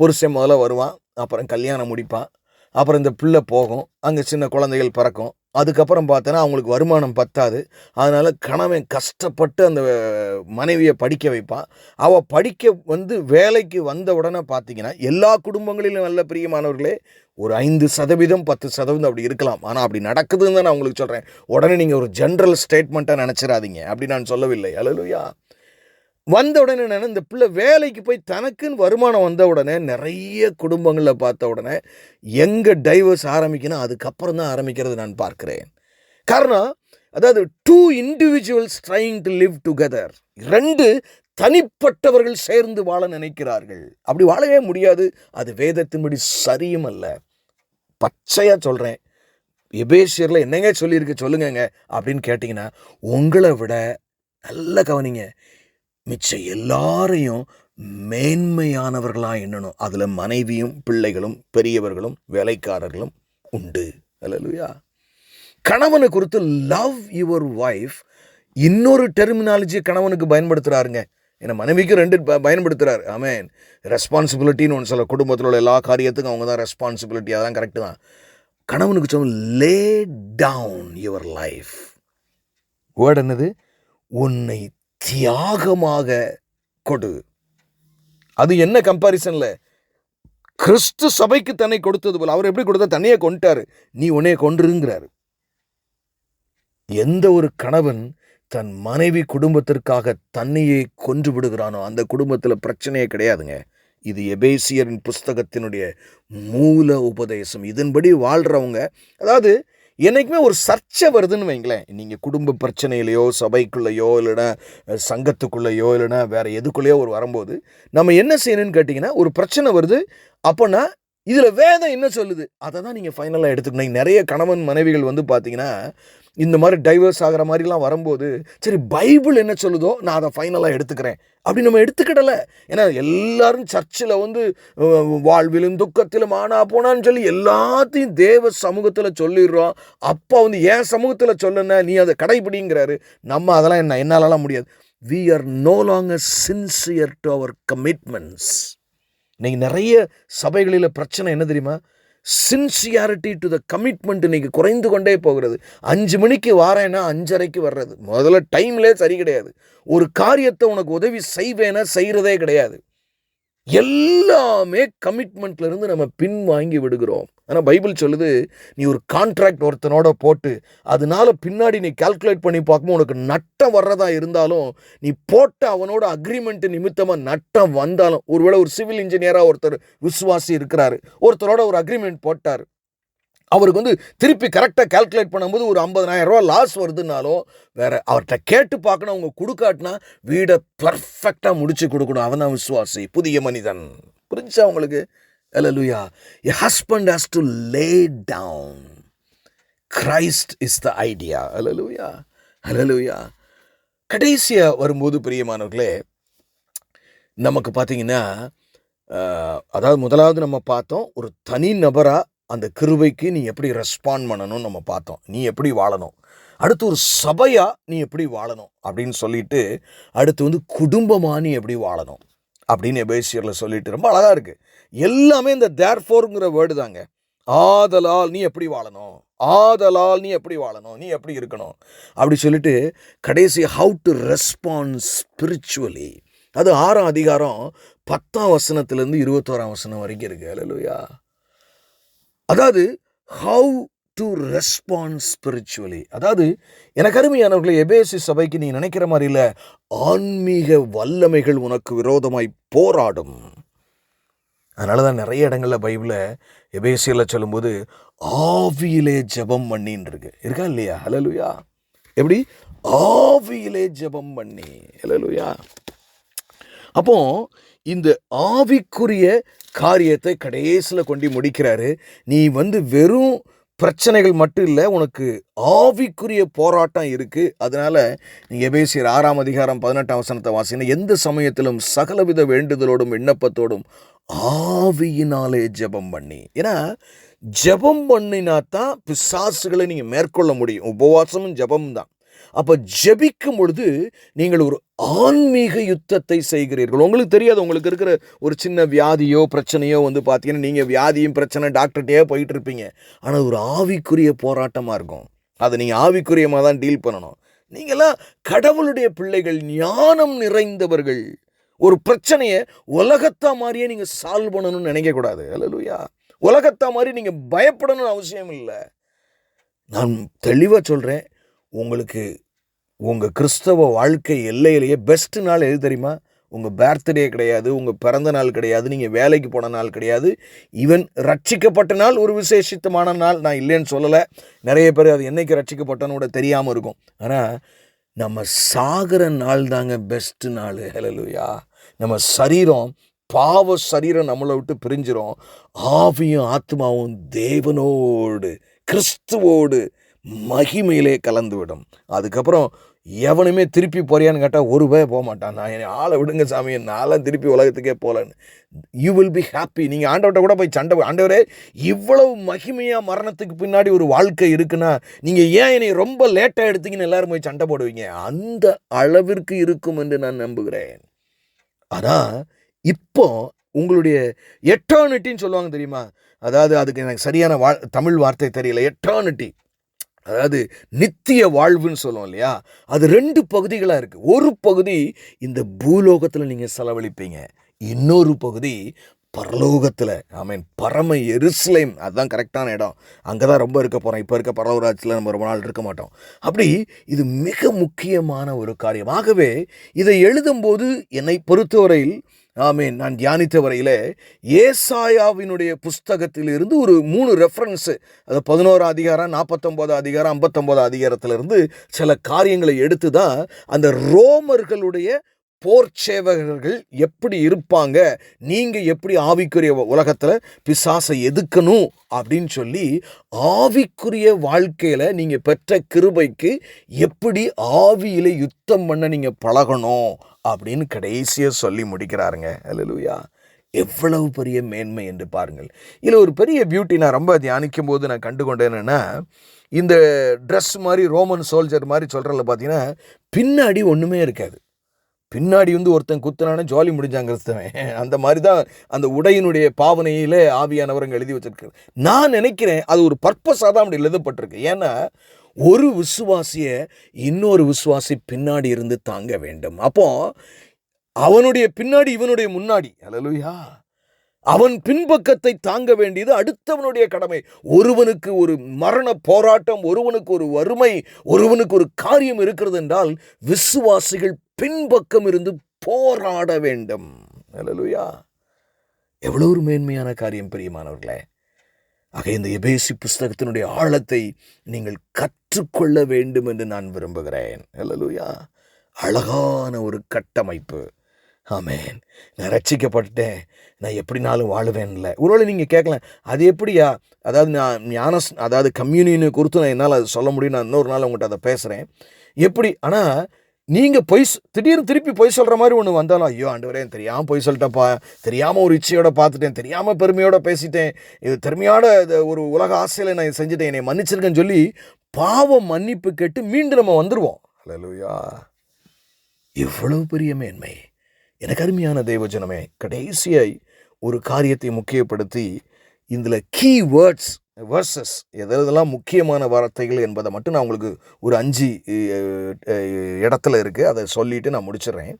புருஷன் முதல்ல வருவான், அப்புறம் கல்யாணம் முடிப்பான், அப்புறம் இந்த பிள்ளை போகும், அங்கே சின்ன குழந்தைகள் பிறக்கும். அதுக்கப்புறம் பார்த்தோன்னா அவங்களுக்கு வருமானம் பத்தாது, அதனால் கணவன் கஷ்டப்பட்டு அந்த மனைவியை படிக்க வைப்பான். அவள் படிக்க வேலைக்கு வந்த உடனே பார்த்தீங்கன்னா எல்லா குடும்பங்களிலும் நல்ல பிரியமானவர்களே ஒரு 5% 10% அப்படி இருக்கலாம். ஆனால் அப்படி நடக்குதுன்னு தான் நான் உங்களுக்கு சொல்கிறேன். உடனே நீங்கள் ஒரு ஜென்ரல் ஸ்டேட்மெண்ட்டாக நினச்சிடாதீங்க, அப்படி நான் சொல்லவில்லை. அல்லேலூயா. வந்த உடனே என்னென்னா, இந்த பிள்ளை வேலைக்கு போய் தனக்குன்னு வருமானம் வந்த உடனே நிறைய குடும்பங்களில் பார்த்த உடனே எங்கே டைவர்ஸ் ஆரம்பிக்கணும், அதுக்கப்புறம் தான் ஆரம்பிக்கிறது நான் பார்க்கிறேன். காரணம், அதாவது 2 individuals trying to live together, 2 தனிப்பட்டவர்கள் சேர்ந்து வாழ நினைக்கிறார்கள். அப்படி வாழவே முடியாது, அது வேதத்தின்படி சரியும் அல்ல. பச்சையாக சொல்கிறேன். எபேசியரில் என்னங்க சொல்லியிருக்கு சொல்லுங்க அப்படின்னு கேட்டிங்கன்னா, உங்களை விட நல்ல கவனிங்க, மிச்சம் எல்லாரையும் மேன்மையானவர்களாக எண்ணணும். அதில் மனைவியும் பிள்ளைகளும் பெரியவர்களும் வேலைக்காரர்களும் உண்டு. அல்லேலூயா. கணவனை குறித்து லவ் யுவர் ஒய்ஃப் இன்னொரு டெர்மினாலஜி கணவனுக்கு பயன்படுத்துகிறாருங்க. ஏன்னா மனைவிக்கு 2 பயன்படுத்துகிறார். ஆமென். ரெஸ்பான்சிபிலிட்டின்னு ஒன்று சொல்ல, குடும்பத்தில் உள்ள எல்லா காரியத்துக்கும் அவங்க தான் ரெஸ்பான்சிபிலிட்டி, அதான் கரெக்டு தான். கணவனுக்கு சொல்ல, lay down your life. Word என்னது? உன்னை தியாகமாக கொடு. அது என்ன கம்பாரிசன்ல? கிறிஸ்து சபைக்கு தன்னை கொடுத்தது போல. அவர் எப்படி கொடுத்தா? தன்னையே கொண்டுட்டாரு. நீ உன்னைய கொன்றுங்கிறாரு. எந்த ஒரு கணவன் தன் மனைவி குடும்பத்திற்காக தன்னையே கொன்று விடுகிறானோ அந்த குடும்பத்துல பிரச்சனையே கிடையாதுங்க. இது எபேசியரின் புஸ்தகத்தினுடைய மூல உபதேசம். இதன்படி வாழ்றவங்க, அதாவது என்னைக்குமே ஒரு சர்ச்சை வருதுன்னு வைங்களேன், நீங்கள் குடும்ப பிரச்சனையிலையோ சபைக்குள்ளேயோ இல்லைன்னா சங்கத்துக்குள்ளேயோ இல்லைன்னா வேறு எதுக்குள்ளேயோ ஒரு வரும்போது நம்ம என்ன செய்யணும்னு கேட்டிங்கன்னா, ஒரு பிரச்சனை வருது அப்போனா இதில் வேதம் என்ன சொல்லுது அதை தான் நீங்கள் ஃபைனலாக எடுத்துக்கணும். நிறைய கணவன் மனைவிகள் வந்து பார்த்தீங்கன்னா இந்த மாதிரி டைவர்ஸ் ஆகிற மாதிரிலாம் வரும்போது, சரி பைபிள் என்ன சொல்லுதோ நான் அதை ஃபைனலாக எடுத்துக்கிறேன் அப்படி நம்ம எடுத்துக்கிடலை. ஏன்னா எல்லாரும் சர்ச்சில் வந்து வாழ்விலும் துக்கத்திலும் ஆனா போனான்னு சொல்லி எல்லாத்தையும் தேவ சமூகத்தில் சொல்லிடுறோம். அப்போ வந்து என் சமூகத்தில் சொல்லுன்னா நீ அதை கடைபிடிங்கிறாரு. நம்ம அதெல்லாம் என்னாலலாம் முடியாது. We are no longer sincere to our commitments. இன்னைக்கு நிறைய சபைகளில் பிரச்சனை என்ன தெரியுமா? சின்சியாரிட்டி டு த கமிட்மெண்ட் இன்னைக்கு குறைந்து கொண்டே போகிறது. 5 மணிக்கு வாரேன்னா 5:30 வர்றது. முதல்ல டைம்லே சரி கிடையாது. ஒரு காரியத்தை உனக்கு உதவி செய்வேன்னா செய்கிறதே கிடையாது. எல்லாமே கமிட்மெண்ட்ல இருந்து நம்ம பின் வாங்கி விடுகிறோம். ஆனால் பைபிள் சொல்லுது, நீ ஒரு கான்ட்ராக்ட் ஒருத்தனோட போட்டு அதனால பின்னாடி நீ கால்குலேட் பண்ணி பார்க்கும்போது உனக்கு நட்டம் வர்றதா இருந்தாலும், நீ போட்ட அவனோட அக்ரிமெண்ட் நிமித்தமாக நட்டம் வந்தாலும், ஒருவேளை ஒரு சிவில் இன்ஜினியராக ஒருத்தர் விசுவாசி இருக்கிறாரு, ஒருத்தரோட ஒரு அக்ரிமெண்ட் போட்டார், அவருக்கு வந்து திருப்பி கரெக்டாக கால்குலேட் பண்ணும்போது ஒரு 50,000 ரூபா லாஸ் வருதுனாலும் வேற அவர்கிட்ட கேட்டு பார்க்கணும். அவங்க கொடுக்காட்டினா வீடை பர்ஃபெக்டாக முடிச்சு கொடுக்கணும். அவன் தான் விசுவாசி, புதிய மனிதன். புரிஞ்சா உங்களுக்கு? ஹல்லேலூயா. A husband has to lay down. Christ is the idea. ஹல்லேலூயா, ஹல்லேலூயா. கடைசியா வரும்போது பிரியமானவர்களே, நமக்கு பார்த்தீங்கன்னா அதாவது முதலாவது நம்ம பார்த்தோம், ஒரு தனி நபரா அந்த கிருபைக்கு நீ எப்படி ரெஸ்பாண்ட் பண்ணணும்னு நம்ம பார்த்தோம். நீ எப்படி வாழணும், அடுத்து ஒரு சபையா நீ எப்படி வாழணும் அப்படின்னு சொல்லிட்டு, அடுத்து வந்து குடும்பமா நீ எப்படி வாழணும் அப்படின்னு எபேசியரில் சொல்லிட்டு ரொம்ப அழகா இருக்கு. எல்லாமே இந்த தேர்ஃபோர்ங்கிற வேர்டு தாங்க. ஆதலால் நீ எப்படி வாழணும், ஆதலால் நீ எப்படி வாழணும், நீ எப்படி இருக்கணும் அப்படி சொல்லிட்டு கடைசி ஹவு டு ரெஸ்பாண்ட் ஸ்பிரிச்சுவலி. அது 6ஆம் அதிகாரம் 10ஆம் வசனத்திலிருந்து 21ஆம் வசனம் வரைக்கும் இருக்கு. ஹல்லேலூயா. அதாவது ஹவு டு ரெஸ்பாண்ட் ஸ்பிரிச்சுவலி. அதாவது எனக்கு அருமையானவர்களை, எபேசி சபைக்கு நீ நினைக்கிற மாதிரி இல்லை, ஆன்மீக வல்லமைகள் உனக்கு விரோதமாய் போராடும். அதனால தான் நிறைய இடங்களில் பைபிளில் எபேசியில் சொல்லும்போது ஆவியிலே ஜெபம் பண்ணின்னு இருக்கா இல்லையா? ஹல்லேலூயா. எப்படி? ஆவியிலே ஜெபம் பண்ணி. ஹல்லேலூயா. அப்போ இந்த ஆவிக்குரிய காரியத்தை கடைசியில் கொண்டு முடிக்கிறாரு. நீ வந்து வெறும் பிரச்சனைகள் மட்டும் இல்லை, உனக்கு ஆவிக்குரிய போராட்டம் இருக்குது. அதனால் நீங்கள் எபேசியர் 6ஆம் அதிகாரம் 18ஆம் வசனத்தை வாசிங்கன்னா, எந்த சமயத்திலும் சகலவித வேண்டுதலோடும் விண்ணப்பத்தோடும் ஆவியினாலே ஜெபம் பண்ணி. ஏன்னா ஜெபம் பண்ணினா தான் பிசாசுகளை நீங்கள் மேற்கொள்ள முடியும். உபவாசமும் ஜெபம் தான். அப்போ ஜெபிக்கும் பொழுது நீங்கள் ஒரு ஆன்மீக யுத்தத்தை செய்கிறீர்கள். உங்களுக்கு தெரியாது, உங்களுக்கு இருக்கிற ஒரு சின்ன வியாதியோ பிரச்சனையோ வந்து பார்த்தீங்கன்னா, நீங்கள் வியாதியும் பிரச்சனை டாக்டர்கிட்டே போயிட்டு இருப்பீங்க. ஆனால் ஒரு ஆவிக்குரிய போராட்டமாக இருக்கும். அதை நீங்கள் ஆவிக்குரியமாக தான் டீல் பண்ணணும். நீங்களாம் கடவுளுடைய பிள்ளைகள், ஞானம் நிறைந்தவர்கள். ஒரு பிரச்சனையை உலகத்தா மாதிரியே நீங்கள் சால்வ் பண்ணணும்னு நினைக்கக்கூடாது. ஹல்லேலூயா. உலகத்தா மாதிரி நீங்கள் பயப்படணும்னு அவசியம் இல்லை. நான் தெளிவாக சொல்கிறேன், உங்களுக்கு உங்கள் கிறிஸ்தவ வாழ்க்கை எல்லையிலேயே பெஸ்ட் நாள் எது தெரியுமா? உங்கள் பர்த்டே கிடையாது, உங்கள் பிறந்த நாள் கிடையாது, நீங்கள் வேலைக்கு போன நாள் கிடையாது. ஈவன் ரட்சிக்கப்பட்ட நாள் ஒரு விசேஷித்தமான நாள். நான் இல்லைன்னு சொல்லலை. நிறைய பேர் அது என்னைக்கு ரட்சிக்கப்பட்டன்னு கூட தெரியாமல் இருக்கும். ஆனால் நம்ம சாகிற நாள் தாங்க பெஸ்ட் நாள். ஹல்லேலூயா. நம்ம சரீரம், பாவ சரீரம் நம்மளை விட்டு பிரிஞ்சிரும். ஆவியும் ஆத்மாவும் தேவனோடு கிறிஸ்துவோடு மகிமையிலே கலந்துவிடும். அதுக்கப்புறம் எவனுமே திருப்பி போறியான்னு கேட்டால் ஒரு பேர் போக மாட்டான். நான் என்னை ஆளை விடுங்க சாமி, நான்லாம் திருப்பி உலகத்துக்கே போகலன்னு. You will be happy. நீங்கள் ஆண்டவர்கிட்ட கூட போய் சண்டை, ஆண்டவரே இவ்வளவு மகிமையாக மரணத்துக்கு பின்னாடி ஒரு வாழ்க்கை இருக்குன்னா நீங்கள் ஏன் என்னை ரொம்ப லேட்டாக எடுத்தீங்கன்னு எல்லாரும் போய் சண்டை போடுவீங்க. அந்த அளவிற்கு இருக்கும் என்று நான் நம்புகிறேன். ஆனால் இப்போ உங்களுடைய எட்டர்னிட்டின்னு சொல்லுவாங்க தெரியுமா? அதாவது அதுக்கு எனக்கு சரியான தமிழ் வார்த்தை தெரியல. எட்டர்னிட்டி, அதாவது நித்திய வாழ்வுன்னு சொல்லுவோம் இல்லையா, அது 2 பகுதிகளாக இருக்குது. ஒரு பகுதி இந்த பூலோகத்தில் நீங்கள் செலவழிப்பீங்க, இன்னொரு பகுதி பரலோகத்தில். ஆமீன். பரம எருசலேம், அதுதான் கரெக்டான இடம். அங்கே தான் ரொம்ப இருக்க போகிறோம். இப்போ இருக்க பரலோகராஜ்யத்தில் நம்ம ரொம்ப நாள் இருக்க மாட்டோம். அப்படி இது மிக முக்கியமான ஒரு காரியம். ஆகவே இதை எழுதும்போது என்னை பொறுத்தவரையில், ஆமீன், நான் தியானித்த வரையில் ஏசாயாவினுடைய புஸ்தகத்திலிருந்து ஒரு 3 ரெஃபரன்ஸு, அது 11 அதிகாரம், 49 அதிகாரம், 59 அதிகாரத்திலிருந்து சில காரியங்களை எடுத்து தான் அந்த ரோமர்களுடைய போர் சேவகர்கள் எப்படி இருப்பாங்க, நீங்கள் எப்படி ஆவிக்குரிய உலகத்தில் பிசாசை எதுக்கணும் அப்படின்னு சொல்லி, ஆவிக்குரிய வாழ்க்கையில் நீங்கள் பெற்ற கிருபைக்கு எப்படி ஆவியில் யுத்தம் பண்ண நீங்கள் பழகணும் அப்படின்னு கடைசியாக சொல்லி முடிக்கிறாருங்க. அல்லேலூயா. எவ்வளவு பெரிய மேன்மை என்று பாருங்கள். இதில் ஒரு பெரிய பியூட்டி நான் ரொம்ப தியானிக்கும் போது நான் கண்டுகொண்டேன். என்னென்னா, இந்த ட்ரெஸ் மாதிரி ரோமன் சோல்ஜர் மாதிரி சொல்கிறதில்ல பார்த்தீங்கன்னா, பின்னாடி ஒன்றுமே இருக்காது. பின்னாடி ஒருத்தன் குத்துனானே ஜாலி முடிஞ்சாங்க கிறிஸ்தவன். அந்த மாதிரி தான் அந்த உடையினுடைய பாவனையில் ஆவியானவரங்க எழுதி வச்சிருக்காரு. நான் நினைக்கிறேன் அது ஒரு பர்பஸாக தான் அப்படி எழுதப்பட்டிருக்கு. ஏன்னா ஒரு விசுவாசியை இன்னொரு விசுவாசி பின்னாடி இருந்து தாங்க வேண்டும். அப்போ அவனுடைய பின்னாடி இவனுடைய முன்னாடி. அல்லேலூயா. அவன் பின்பக்கத்தை தாங்க வேண்டியது அடுத்தவனுடைய கடமை. ஒருவனுக்கு ஒரு மரண போராட்டம், ஒருவனுக்கு ஒரு வறுமை, ஒருவனுக்கு ஒரு காரியம் இருக்கிறது என்றால் விசுவாசிகள் பின்பக்கம் இருந்து போராட வேண்டும். அல்லேலூயா. எவ்வளவு ஒரு மேன்மையான காரியம் பிரியமானவர்களே. ஆக இந்த எபேசி புஸ்தகத்தினுடைய ஆழத்தை நீங்கள் கற்றுக்கொள்ள வேண்டும் என்று நான் விரும்புகிறேன். அல்லேலூயா. அழகான ஒரு கட்டமைப்பு. ஆமேன். நான் ரட்சிக்கப்பட்டேன், நான் எப்படினாலும் வாழுவேன்ல. ஒருவேளை நீங்கள் கேட்கலாம், அது எப்படியா? அதாவது நான் அதாவது கம்யூனியனை குறித்து நான் என்னால் அது சொல்ல முடியும். நான் இன்னொரு நாள் உங்கள்கிட்ட அதை பேசுகிறேன். எப்படி? ஆனால் நீங்கள் திடீர்னு திருப்பி பொய் சொல்கிற மாதிரி ஒன்று வந்தாலும், ஐயோ ஆண்டவரே தெரியாமல் பொய் சொல்லிட்டேன்ப்பா, தெரியாமல் ஒரு இச்சையோட பார்த்துட்டேன், தெரியாமல் பெருமையோடு பேசிட்டேன், இது திறமையோட ஒரு உலக ஆசையில் நான் செஞ்சுட்டேன், என்னை மன்னிச்சிருக்கேன்னு சொல்லி பாவம் மன்னிப்பு கேட்டு மீண்டும் நம்ம வந்துடுவோம். அல்லேலூயா. எவ்வளவு பெரிய மேன்மை. எனக்கு அருமையான தேவஜனமே, கடைசியாய் ஒரு காரியத்தை முக்கியப்படுத்தி இதில் கீ வேர்சஸ் எதெல்லாம் முக்கியமான வார்த்தைகள் என்பதை மட்டும் நான் உங்களுக்கு ஒரு 5 இடத்துல இருக்குது, அதை சொல்லிவிட்டு நான் முடிச்சிடுறேன்.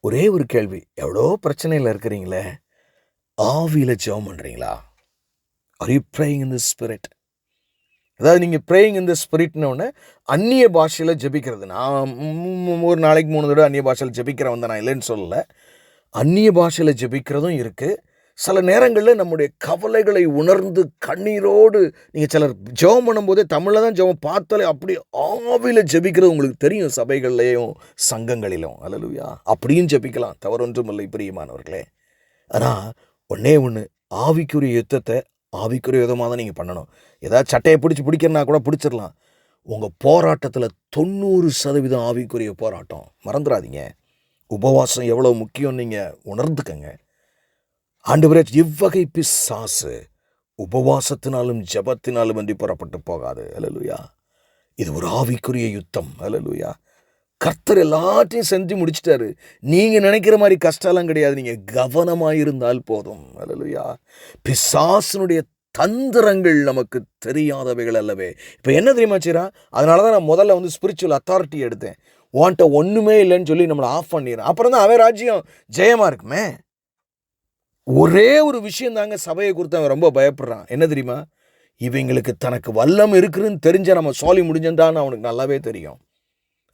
ஒரே ஒரு கேள்வி, எவ்வளோ பிரச்சனையில் இருக்கிறீங்களே, ஆவியில் ஜெபம் பண்ணுறீங்களா? Are you praying in the spirit? அதாவது நீங்கள் ப்ரேயிங் இன் தி ஸ்பிரிட்னோடனே அந்நிய பாஷையில் ஜெபிக்கிறது. நான் ஒரு நாளைக்கு 3 தடவை அந்நிய பாஷையில் ஜெபிக்கிறவன் தான், நான் இல்லைன்னு சொல்லலை. அந்நிய பாஷையில் ஜெபிக்கிறதும் இருக்குது. சில நேரங்களில் நம்முடைய கவலைகளை உணர்ந்து கண்ணீரோடு நீங்கள் சிலர் ஜெபம் பண்ணும்போதே தமிழில் தான் ஜெபம் பார்த்தாலே அப்படி ஆவியில் ஜெபிக்கிறது உங்களுக்கு தெரியும், சபைகள்லேயும் சங்கங்களிலும். அல்லேலூயா. அப்படியும் ஜெபிக்கலாம், தவறொன்றும் இல்லை பிரியமானவர்களே. ஆனால் ஒன்று ஆவிக்குரிய யுத்தத்தை ஆவிக்குரிய விதமாக தான் நீங்கள் பண்ணணும். ஏதாவது சட்டையை பிடிக்கிறனா கூட பிடிச்சிடலாம். உங்கள் போராட்டத்தில் 90% ஆவிக்குரிய போராட்டம். மறந்துடாதீங்க. உபவாசம் எவ்வளோ முக்கியம் நீங்கள் உணர்ந்துக்கங்க. ஆண்டவரே, இவ்வகை பிசாசு உபவாசத்தினாலும் ஜெபத்தினாலும் அன்றி புறப்பட்டு போகாது. அல்லேலூயா. இது ஒரு ஆவிக்குரிய யுத்தம். அல்லேலூயா. கர்த்தர் எல்லாத்தையும் செஞ்சு முடிச்சிட்டாரு. நீங்கள் நினைக்கிற மாதிரி கஷ்டம்லாம் கிடையாது. நீங்கள் கவனமாக இருந்தால் போதும். அல்லேலூயா. பிசாசனுடைய தந்திரங்கள் நமக்கு தெரியாதவைகள் அல்லவே. இப்போ என்ன தெரியுமா செய்றா? அதனால தான் நான் முதல்ல ஸ்பிரிச்சுவல் அத்தாரிட்டி எடுத்தேன். உன்கிட்ட ஒன்றுமே இல்லைன்னு சொல்லி நம்மளை ஆஃப் பண்ணிடுறேன். அப்புறம் தான் அவன் ராஜ்யம் ஜெயமாக இருக்குமே. ஒரே ஒரு விஷயம் தாங்க சபையை குறித்து அவன் ரொம்ப பயப்படுறான். என்ன தெரியுமா? இவங்களுக்கு தனக்கு வல்லம் இருக்குதுன்னு தெரிஞ்ச நம்ம சோலி முடிஞ்சான்னு அவனுக்கு நல்லாவே தெரியும்.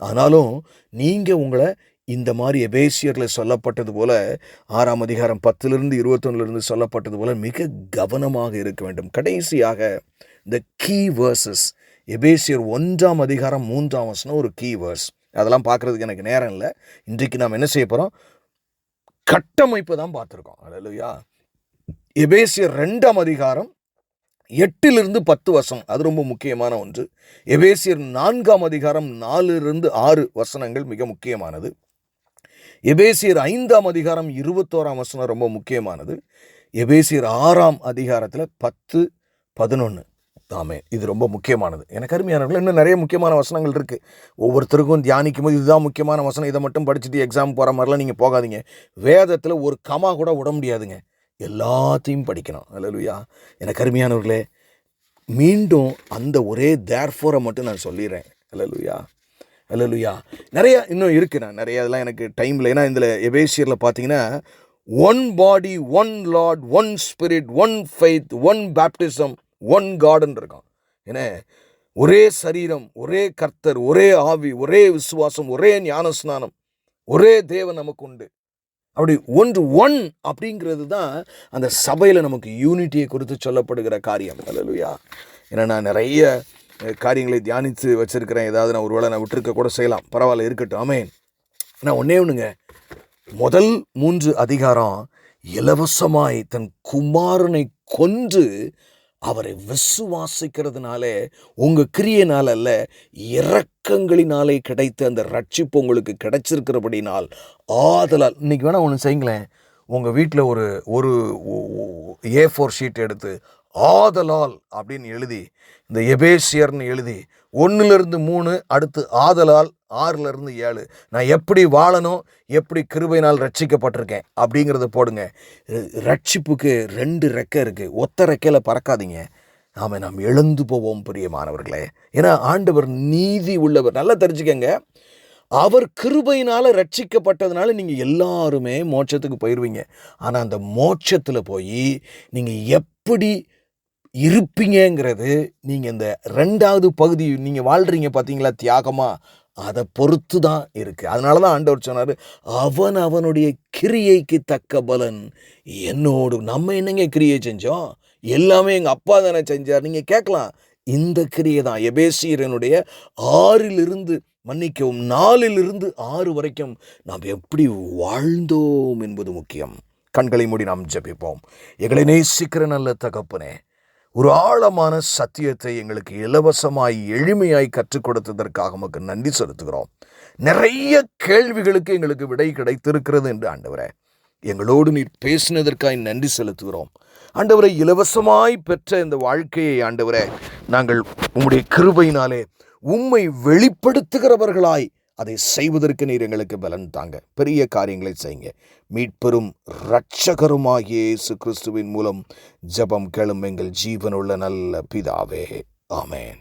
ஆனாலும் நீங்கள் உங்களை இந்த மாதிரி எபேசியரில் சொல்லப்பட்டது போல 6ஆம் அதிகாரம் 10லிருந்து 21லிருந்து சொல்லப்பட்டது போல மிக கவனமாக இருக்க வேண்டும். கடைசியாக இந்த கீ வேர்சஸ், எபேசியர் 1ஆம் அதிகாரம் 3ஆம் வசனம் ஒரு கீ வேர்ஸ். அதெல்லாம் பார்க்குறதுக்கு எனக்கு நேரம் இல்லை. இன்றைக்கு நாம் என்ன செய்ய போகிறோம்? கட்டமைப்பு தான் பார்த்துருக்கோம். அல்லேலூயா. எபேசியர் 2ஆம் அதிகாரம் 8லிருந்து 10 வசனம், அது ரொம்ப முக்கியமான ஒன்று. எபேசியர் 4ஆம் அதிகாரம் 4லிருந்து 6 வசனங்கள் மிக முக்கியமானது. எபேசியர் 5ஆம் அதிகாரம் 21ஆம் வசனம் ரொம்ப முக்கியமானது. எபேசியர் 6ஆம் அதிகாரத்தில் 10, 11 தாமே இது ரொம்ப முக்கியமானது. எனக்கு அருமையானவர்கள், இன்னும் நிறைய முக்கியமான வசனங்கள் இருக்குது. ஒவ்வொருத்தருக்கும் தியானிக்கும் போது இதுதான் முக்கியமான வசனம், இதை மட்டும் படிச்சுட்டு எக்ஸாம் போகிற மாதிரிலாம் நீங்கள் போகாதீங்க. வேதத்தில் ஒரு கமா கூட விட முடியாதுங்க, எல்லாத்தையும் படிக்கணும். அல்லேலூயா. எனக்கு அருமையானவர்களே, மீண்டும் அந்த ஒரே தேர்ஃபோரை மட்டும் நான் சொல்லிடுறேன். அல்லேலூயா, அல்லேலூயா. நிறையா இன்னும் இருக்குது, நான் நிறையா அதெல்லாம் எனக்கு டைமில். ஏன்னா இதில் எபேசியரில் பார்த்தீங்கன்னா one body, one lord, one spirit, one faith, one baptism, one காட்ன்னு இருக்கும். ஏன்னா ஒரே சரீரம், ஒரே கர்த்தர், ஒரே ஆவி, ஒரே விசுவாசம், ஒரே ஞானஸ்நானம், ஒரே தேவன் நமக்கு உண்டு. அப்படி ஒன் அப்படிங்கிறது தான் அந்த சபையில் நமக்கு யூனிட்டியை குறித்து சொல்லப்படுகிற காரியம். அல்லேலூயா. ஏன்னா நான் நிறைய காரியங்களை தியானித்து வச்சுருக்கிறேன். ஏதாவது நான் ஒருவேளை நான் விட்டுருக்க கூட செய்யலாம், பரவாயில்ல, இருக்கட்டும். ஆமென். நான் ஒன்றே ஒன்றுங்க, முதல் 3 அதிகாரம் இலவசமாய் தன் குமாரனை கொன்று அவரை விசுவாசிக்கிறதுனாலே, உங்கள் கிரியையினால் அல்ல, இரக்கங்களினாலே கிடைத்த அந்த ரட்சிப்பு உங்களுக்கு கிடைச்சிருக்கிறபடினால் ஆதலால். இன்றைக்கி வேணால் ஒன்று செய்யுங்களேன், உங்கள் வீட்டில் ஒரு A4 ஷீட் எடுத்து ஆதலால் அப்படின்னு எழுதி, இந்த எபேசியர்னு எழுதி 1-3, அடுத்து ஆதலால் 6-7, நான் எப்படி வாழணும், எப்படி கிருபையினால் ரட்சிக்கப்பட்டிருக்கேன் அப்படிங்கிறத போடுங்க. ரட்சிப்புக்கு 2 ரெக்கை இருக்குது, ஒத்த ரெக்கையில் பறக்காதீங்க. நாம் எழுந்து போவோம் பிரியமானவர்களே. ஏன்னா ஆண்டவர் நீதி உள்ளவர். நல்லா தெரிஞ்சுக்கங்க, அவர் கிருபையினால் ரட்சிக்கப்பட்டதுனால நீங்கள் எல்லாருமே மோட்சத்துக்கு போயிடுவீங்க. ஆனால் அந்த மோட்சத்தில் போய் நீங்கள் எப்படி இருப்பீங்கிறது நீங்கள் இந்த 2வது பகுதி நீங்கள் வாழ்கிறீங்க பார்த்தீங்களா, தியாகமாக, அதை பொறுத்து தான் இருக்குது. அதனால தான் ஆண்டவர் சொன்னார், அவனுடைய கிரியைக்கு தக்க பலன் என்னோடு. நம்ம என்னங்க கிரியை செஞ்சோம்? எல்லாமே எங்கள் அப்பா தானே செஞ்சார். நீங்கள் கேட்கலாம், இந்த கிரியை தான் எபேசியரனுடைய 4 வரைக்கும் நாம் எப்படி வாழ்ந்தோம் என்பது முக்கியம். கண்களை மூடி நாம் ஜெபிப்போம். எங்களை நேசிக்கிற நல்ல தகப்பனே, ஒரு ஆழமான சத்தியத்தை எங்களுக்கு இலவசமாய் எளிமையாய் கற்றுக் கொடுத்ததற்காக உமக்கு நன்றி செலுத்துகிறோம். நிறைய கேள்விகளுக்கு எங்களுக்கு விடை கிடைத்திருக்கிறது என்று ஆண்டவரே, எங்களோடு நீர் பேசினதற்காக நன்றி செலுத்துகிறோம். ஆண்டவரை, இலவசமாய் பெற்ற இந்த வாழ்க்கையை ஆண்டவரே, நாங்கள் உம்முடைய கிருபையினாலே உம்மை வெளிப்படுத்துகிறவர்களாய் அதை செய்வதற்கு நீர் எங்களுக்கு பலன் தாங்க. பெரிய காரியங்களை செய்யுங்க. மீட்பெரும் இரட்சகருமாகிய இயேசு கிறிஸ்துவின் மூலம் ஜெபம் கேளும் எங்கள் ஜீவனுள்ள நல்ல பிதாவே. ஆமென்.